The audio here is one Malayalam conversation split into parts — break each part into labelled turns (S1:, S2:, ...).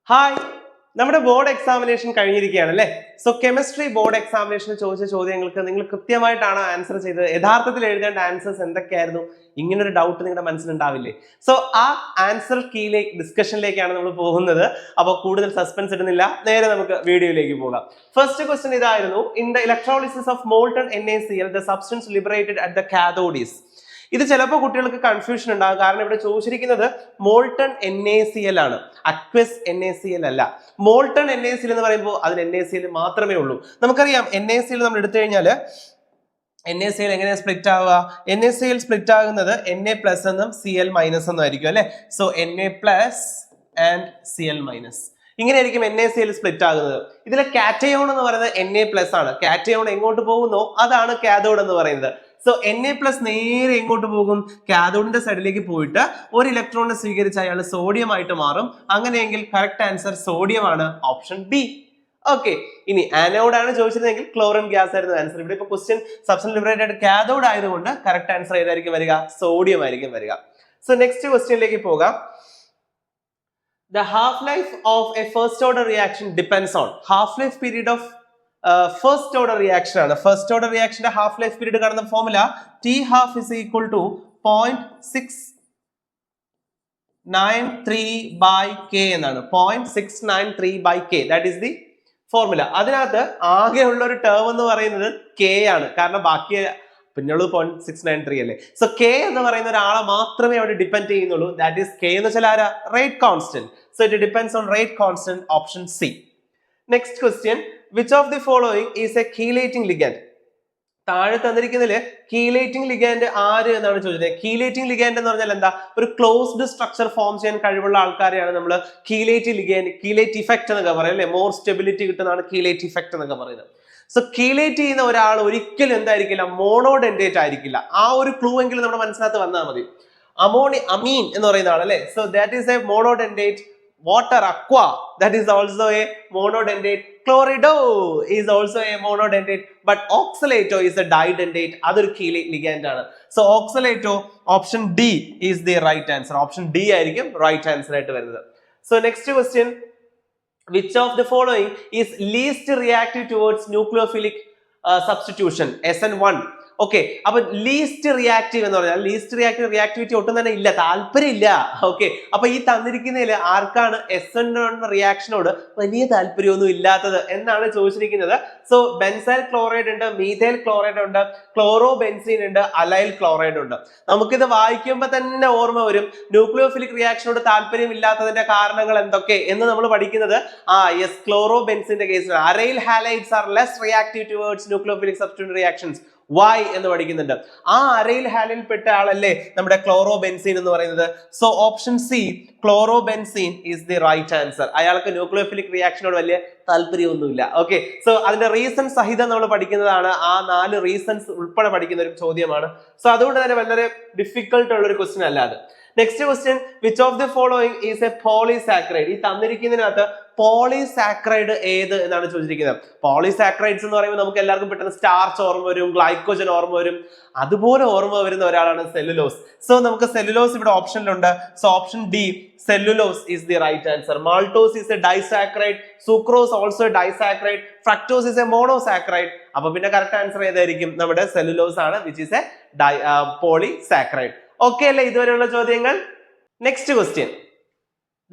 S1: ഹായ്, നമ്മുടെ ബോർഡ് എക്സാമിനേഷൻ കഴിഞ്ഞിരിക്കുകയാണല്ലേ. സോ കെമിസ്ട്രി ബോർഡ് എക്സാമിനേഷന് ചോദിച്ച ചോദ്യങ്ങൾക്ക് നിങ്ങൾ കൃത്യമായിട്ടാണ് ആൻസർ ചെയ്തത്. യഥാർത്ഥത്തിൽ എഴുതേണ്ട ആൻസേഴ്സ് എന്തൊക്കെയായിരുന്നു? ഇങ്ങനൊരു ഡൗട്ട് നിങ്ങളുടെ മനസ്സിലുണ്ടാവില്ലേ? സോ ആ ആൻസർ കീയിലേക്ക് ഡിസ്കഷനിലേക്കാണ് നമ്മൾ പോകുന്നത്. അപ്പോൾ കൂടുതൽ സസ്പെൻസ് ഇടുന്നില്ല, നേരെ നമുക്ക് വീഡിയോയിലേക്ക് പോകാം. ഫസ്റ്റ് ക്വസ്റ്റ്യൻ ഇതായിരുന്നു: in the electrolysis of molten NaCl the substance liberated at the cathode is. ഇത് ചിലപ്പോൾ കുട്ടികൾക്ക് കൺഫ്യൂഷൻ ഉണ്ടാകും, കാരണം ഇവിടെ ചോദിച്ചിരിക്കുന്നത് മോൾട്ടൺ NaCl ആണ്, അക്വസ് NaCl അല്ല. മോൾട്ടൺ NaCl എന്ന് പറയുമ്പോൾ അതിന് NaCl മാത്രമേ ഉള്ളൂ. നമുക്കറിയാം NaCl നമ്മൾ എടുത്തു കഴിഞ്ഞാൽ NaCl എങ്ങനെയാണ് സ്പ്ലിറ്റ് ആവുക? NaCl സ്പ്ലിറ്റ് ആകുന്നത് Na പ്ലസ് എന്നും Cl മൈനസ് എന്നും ആയിരിക്കും അല്ലെ. So Na plus and Cl minus, ഇങ്ങനെയായിരിക്കും NaCl സ്പ്ലിറ്റ് ആകുന്നത്. ഇതിലെ കാറ്റയോൺ എന്ന് പറയുന്നത് Na പ്ലസ് ആണ്. കാറ്റയോൺ എങ്ങോട്ട് പോകുന്നോ അതാണ് കാഥോഡ് എന്ന് പറയുന്നത്. സോ Na പ്ലസ് നേരെ എങ്ങോട്ട് പോകും? കാഥോഡിന്റെ സൈഡിലേക്ക് പോയിട്ട് ഒരു ഇലക്ട്രോണിനെ സ്വീകരിച്ച് അയാൾ സോഡിയം ആയിട്ട് മാറും. അങ്ങനെയെങ്കിൽ കറക്റ്റ് ആൻസർ സോഡിയം ആണ്, ഓപ്ഷൻ ബി. ഓക്കെ, ഇനി ആനോഡ് ആണ് ചോദിച്ചിരുന്നെങ്കിൽ ക്ലോറിൻ ഗ്യാസ് ആയിരുന്നു ആൻസർ. ഇവിടെ ഇപ്പൊ ക്വസ്റ്റ്യൻ സബ്സ്റ്റൻസ് ലിബറേറ്റഡ് കാഥോഡ് ആയതുകൊണ്ട് കറക്റ്റ് ആൻസർ ഏതായിരിക്കും വരിക? സോഡിയം ആയിരിക്കും വരിക. സോ നെക്സ്റ്റ് ക്വസ്റ്റ്യനിലേക്ക് പോകാം. The half-life of a first order reaction depends on. Half-life period of first order reaction ആണ്. ഫസ്റ്റ് ഓർഡർ റിയാക്ഷന്റെ ഹാഫ് ലൈഫ് പീരീഡ് കാണുന്ന formula T half is equal to 0.693/K എന്നാണ്. 0.693/K, that is the formula. അതിനകത്ത് ആകെ ഉള്ള ഒരു ടേം എന്ന് പറയുന്നത് K ആണ്, കാരണം ബാക്കി പിന്നുള്ളത് 0.693 അല്ലേ. സോ K എന്ന് പറയുന്ന ഒരാളെ മാത്രമേ അവിടെ ഡിപ്പെൻഡ് ചെയ്യുന്നുള്ളൂ. ദാറ്റ് ഈസ് K എന്ന് വെച്ചാൽ ആരാ? Rate constant. So it depends on rate constant, option C. Next question: which of the following is a chelating ligand? താഴെ തന്നിരിക്കുന്നതില് കീലേറ്റിംഗ് ലിഗാൻഡ് ആര് എന്നാണ് ചോദിച്ചത്. കീലേറ്റിംഗ് ലിഗാൻഡ് എന്ന് പറഞ്ഞാൽ എന്താ? ഒരു ക്ലോസ്ഡ് സ്ട്രക്ചർ ഫോം ചെയ്യാൻ കഴിവുള്ള ആൾക്കാരെയാണ് നമ്മൾ കീലേറ്റിംഗ് ലിഗാൻഡ്, കീലേറ്റ് ഇഫക്റ്റ് എന്നൊക്കെ പറയും അല്ലെ. മോർ സ്റ്റെബിലിറ്റി കിട്ടുന്നതാണ് കീലേറ്റ് ഇഫക്റ്റ് എന്നൊക്കെ പറയുന്നത്. സോ കീലേറ്റ് ചെയ്യുന്ന ഒരാൾ ഒരിക്കലും എന്തായിരിക്കില്ല? മോണോഡെൻഡേറ്റ് ആയിരിക്കില്ല. ആ ഒരു ക്ലൂ എങ്കിലും നമ്മുടെ മനസ്സിനകത്ത് വന്നാൽ മതി. അമീൻ എന്ന് പറയുന്ന ആൾ അല്ലെ. So that is a monodentate. Water, aqua, that is also a monodentate. Chlorido is also a monodentate, but oxalato is a didentate. Other chelate ligand ആണ്. So oxalato, option D is the right answer. Option D ആയിരിക്കും right answer ആയിട്ട് വരുന്നത്. So next question: which of the following is least reactive towards nucleophilic substitution? SN1. Okay, അപ്പൊ ലീസ്റ്റ് റിയാക്റ്റീവ് എന്ന് പറഞ്ഞാൽ ലീസ്റ്റ് റിയാക്ടിവിറ്റി ഒട്ടും തന്നെ ഇല്ല, താല്പര്യമില്ല. ഓക്കെ, അപ്പൊ ഈ തന്നിരിക്കുന്നതിൽ ആർക്കാണ് SN1 റിയാക്ഷനോട് വലിയ താല്പര്യമൊന്നും ഇല്ലാത്തത് എന്നാണ് ചോദിച്ചിരിക്കുന്നത്. സോ ബെൻസൈൽ ക്ലോറൈഡ് ഉണ്ട്, മീഥൈൽ ക്ലോറൈഡ് ഉണ്ട്, ക്ലോറോ ബെൻസീൻ ഉണ്ട്, അലൈൽ ക്ലോറൈഡ് ഉണ്ട്. നമുക്കിത് വായിക്കുമ്പോൾ തന്നെ ഓർമ്മ വരും ന്യൂക്ലിയോഫിലിക് റിയാക്ഷനോട് താല്പര്യം ഇല്ലാത്തതിന്റെ കാരണങ്ങൾ എന്തൊക്കെ എന്ന് നമ്മൾ പഠിക്കുന്നത് യെസ്, ക്ലോറോ ബെൻസീന്റെ കേസിൽ aryl halides are less reactive towards nucleophilic substitution reactions. Why എന്ന് പഠിക്കുന്നുണ്ട്. ആ അരൈൽ ഹാലിൽ പെട്ട ആളല്ലേ നമ്മുടെ ക്ലോറോ ബെൻസീൻ എന്ന് പറയുന്നത്. So option C, chlorobenzene is the right answer. അയാൾക്ക് ന്യൂക്ലിയോഫിലിക് റിയാക്ഷനോട് വലിയ താല്പര്യമൊന്നുമില്ല. ഓക്കെ, സോ അതിന്റെ റീസൺ സഹിതം നമ്മൾ പഠിക്കുന്നതാണ്. ആ 4 റീസൺസ് ഉൾപ്പെടെ പഠിക്കുന്ന ഒരു ചോദ്യമാണ്. സോ അതുകൊണ്ട് തന്നെ വളരെ ഡിഫിക്കൽട്ട് ഉള്ള ഒരു ക്വസ്റ്റ്യൻ അല്ല അത്. Next question: which of the following is a polysaccharide? ഈ തന്നിരിക്കുന്നതിനകത്ത് പോളിസാക്രൈഡ് ഏത് എന്നാണ് ചോദിച്ചിരിക്കുന്നത്. പോളിസാക്രൈഡ്സ് എന്ന് പറയുമ്പോൾ നമുക്ക് എല്ലാവർക്കും പെട്ടെന്ന് സ്റ്റാർച്ച് ഓർമ്മ വരും, ഗ്ലൈക്കോജൻ ഓർമ്മ വരും. അതുപോലെ ഓർമ്മ വരുന്ന ഒരാളാണ് സെല്ലുലോസ്. സോ നമുക്ക് സെല്ലുലോസ് ഇവിടെ ഓപ്ഷനിലുണ്ട്. So option D, cellulose is the right answer. Maltose is a disaccharide, sucrose also disaccharide, fructose is a monosaccharide. അപ്പൊ പിന്നെ കറക്റ്റ് ആൻസർ ഏതായിരിക്കും? നമ്മുടെ സെല്ലുലോസ് ആണ്, which is a polysaccharide. Okay അല്ലേ ഇതുവരെയുള്ള ചോദ്യങ്ങൾ? Next question: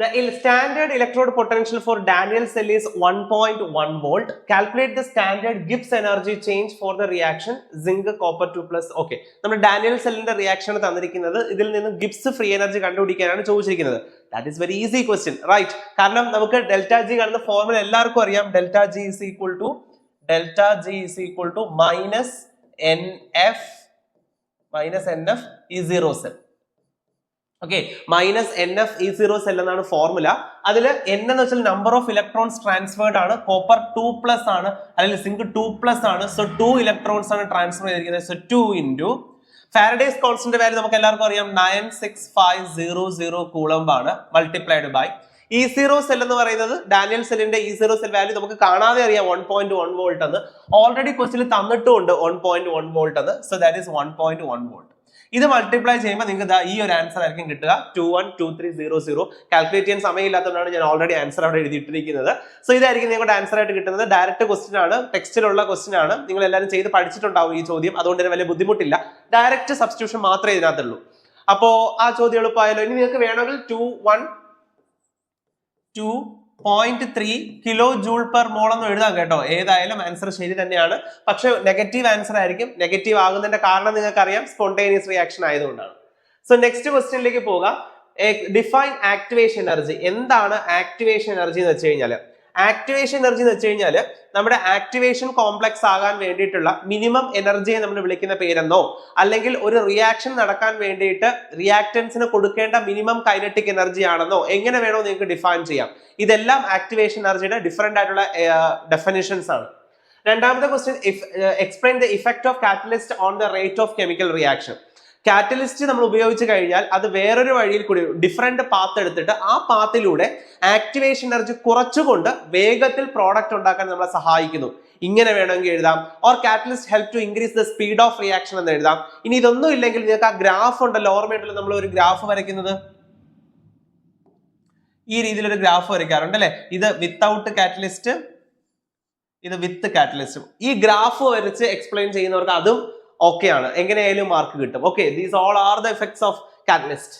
S1: the standard electrode potential for Daniell cell is 1.1 volt. Calculate the standard Gibbs energy change for the reaction zinc copper 2+. Okay, നമ്മുടെ ഡാനിയൽ സെല്ലിന്റെ റിയാക്ഷൻ തന്നിരിക്കുന്നത്, ഇതിൽ നിന്ന് ഗിബ്സ് ഫ്രീ എനർജി കണ്ടുപിടിക്കാനാണ് ചോദിച്ചിരിക്കുന്നത്. That is very easy question, right? കാരണം നമുക്ക് ഡെൽറ്റ ജി കാണുന്ന ഫോർമുല എല്ലാവർക്കും അറിയാം. Delta G is equal to minus NF E0 cell. Okay, minus NF_E0 cell എന്നാണ് ഫോർമുല. അതിൽ N എന്ന് വെച്ചാൽ നമ്പർ ഓഫ് ഇലക്ട്രോൺസ് ട്രാൻസ്ഫേർഡ് ആണ്. കോപ്പർ 2+ ആണ്, അല്ലെങ്കിൽ സിങ്ക് 2+ ആണ്. സോ 2 ഇലക്ട്രോൺസ് ആണ് ട്രാൻസ്ഫർ ചെയ്തിരിക്കുന്നത്. So 2 into Faraday's constant value നമുക്ക് എല്ലാവർക്കും അറിയാം 96500 കൂളംബ് ആണ്, മൾട്ടിപ്ലൈഡ് ബൈ E0 സെൽ എന്ന് പറയുന്നത് ഡാനിയൽ സെല്ലിന്റെ E0 സെൽ വാല്യൂ നമുക്ക് കാണാതെ അറിയാം 1.1 വോൾട്ട് എന്ന്. ഓൾറെഡി ക്വസ്റ്റ്യനിൽ തന്നിട്ടുമുണ്ട് 1.1 വോൾട്ട് എന്ന്. So that is 1.1 volt. ഇത് മൾട്ടിപ്ലൈ ചെയ്യുമ്പോൾ നിങ്ങൾക്ക് ഈ ഒരു ആൻസർ ആയിരിക്കും കിട്ടുക 212300. കാൽക്കുലേറ്റ് ചെയ്യാൻ സമയമില്ലാത്തതുകൊണ്ടാണ് ഞാൻ ഓൾറെഡി ആൻസർ അവിടെ എഴുതിയിട്ടിരിക്കുന്നത്. സോ ഇതായിരിക്കും നിങ്ങളുടെ ആൻസർ ആയിട്ട് കിട്ടുന്നത്. ഡയറക്റ്റ് ക്വസ്റ്റ്യൻ ആണ്, ടെക്സ്റ്റിലുള്ള ക്വസ്റ്റ്യൻ ആണ്. നിങ്ങൾ എല്ലാവരും ചെയ്ത് പഠിച്ചിട്ടുണ്ടാവും ഈ ചോദ്യം, അതുകൊണ്ട് തന്നെ വലിയ ബുദ്ധിമുട്ടില്ല. ഡയറക്റ്റ് സബ്സ്റ്റിറ്റ്യൂഷൻ മാത്രമേ ഇതിനകത്തുള്ളൂ. അപ്പോ ആ ചോദ്യം എളുപ്പമായല്ലോ. ഇനി നിങ്ങൾക്ക് വേണമെങ്കിൽ 2.3 കിലോ ജൂൾ പെർ മോൾ എന്ന് എഴുതാം കേട്ടോ. ഏതായാലും ആൻസർ ശരി തന്നെയാണ്, പക്ഷെ നെഗറ്റീവ് ആൻസർ ആയിരിക്കും. നെഗറ്റീവ് ആകുന്നതിന്റെ കാരണം നിങ്ങൾക്ക് അറിയാം, സ്പോണ്ടേനിയസ് റിയാക്ഷൻ ആയതുകൊണ്ടാണ്. സോ നെക്സ്റ്റ് ക്വസ്റ്റ്യനിലേക്ക് പോകാം. Define activation energy. എന്താണ് ആക്ടിവേഷൻ എനർജി എന്ന് വെച്ച് കഴിഞ്ഞാൽ, ആക്ടിവേഷൻ എനർജി എന്ന് വെച്ച് കഴിഞ്ഞാൽ നമ്മുടെ ആക്ടിവേഷൻ കോംപ്ലക്സ് ആകാൻ വേണ്ടിയിട്ടുള്ള മിനിമം എനർജിയെ നമ്മൾ വിളിക്കുന്ന പേരെന്നോ, അല്ലെങ്കിൽ ഒരു റിയാക്ഷൻ നടക്കാൻ വേണ്ടിയിട്ട് റിയാക്ടൻസിന് കൊടുക്കേണ്ട മിനിമം കൈനറ്റിക് എനർജി ആണെന്നോ എങ്ങനെ വേണോ നിങ്ങൾക്ക് ഡിഫൈൻ ചെയ്യാം. ഇതെല്ലാം ആക്ടിവേഷൻ എനർജിയുടെ ഡിഫറെന്റ് ആയിട്ടുള്ള ഡെഫിനിഷൻസ് ആണ്. രണ്ടാമത്തെ question, explain the effect of catalyst on the rate of chemical reaction. Catalyst നമ്മൾ ഉപയോഗിച്ച് കഴിഞ്ഞാൽ അത് വേറൊരു വഴിയിൽ കൂടി ഡിഫറെന്റ് പാത്ത് എടുത്തിട്ട് ആ പാത്തിലൂടെ ആക്ടിവേഷൻ എനർജി കുറച്ചുകൊണ്ട് വേഗത്തിൽ പ്രോഡക്റ്റ് ഉണ്ടാക്കാൻ നമ്മളെ സഹായിക്കുന്നു. ഇങ്ങനെ വേണമെങ്കിൽ എഴുതാം. Or catalyst help to increase the speed of reaction എന്ന് എഴുതാം. ഇനി ഇതൊന്നും ഇല്ലെങ്കിൽ നിങ്ങൾക്ക് ആ ഗ്രാഫ് ഉണ്ടല്ലോ, ഓർമ്മയുണ്ടല്ലോ നമ്മൾ ഒരു ഗ്രാഫ് വരയ്ക്കുന്നത്, ഈ രീതിയിലൊരു ഗ്രാഫ് വരയ്ക്കാറുണ്ട് അല്ലെ. ഇത് വിത്തൗട്ട് കാറ്റലിസ്റ്റ്, ഇത് വിത്ത് കാറ്റലിസ്റ്റും. ഈ ഗ്രാഫ് വരച്ച് എക്സ്പ്ലെയിൻ ചെയ്യുന്നവർക്ക് അതും ഓക്കെ ആണ്, എങ്ങനെയായാലും മാർക്ക് കിട്ടും. Okay, these all are the effects of catalyst.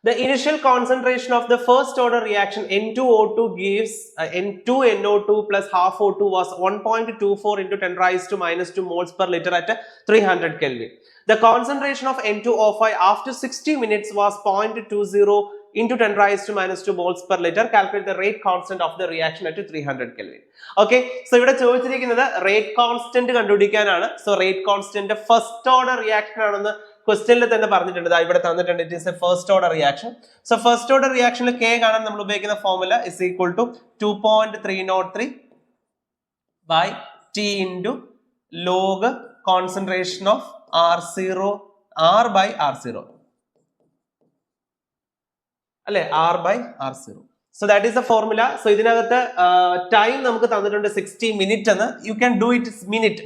S1: The initial concentration of the first order reaction N2O2 gives N2NO2 plus half O2 was 1.24 into 10 raised to minus 2 moles per liter at 300 Kelvin. The concentration of N2O5 after 60 minutes was 0.20 into 10 raised to minus 2 moles per liter. Calculate the rate constant of the reaction at 300 Kelvin. Okay, so ഇവിടെ ചോദിച്ചിരിക്കുന്നത് റേറ്റ് കോൺസ്റ്റന്റ് കണ്ടുപിടിക്കാനാണ്. So rate constant first order reaction ആണെന്ന് ക്വസ്റ്റ്യനിൽ തന്നെ പറഞ്ഞിട്ടുണ്ട്. ഇവിടെ തന്നിട്ടുണ്ട്, it is a first order reaction. So first order റിയാക്ഷനിൽ K കാണാൻ നമ്മൾ ഉപയോഗിക്കുന്ന formula is equal to 2.303 by T into log concentration of R0 R by R0 അല്ലെ, R by R0. So that is the formula. So ഇതിനകത്ത് ടൈം നമുക്ക് തന്നിട്ടുണ്ട് 60 മിനിറ്റ് എന്ന്. യു ക്യാൻ ഡു ഇറ്റ്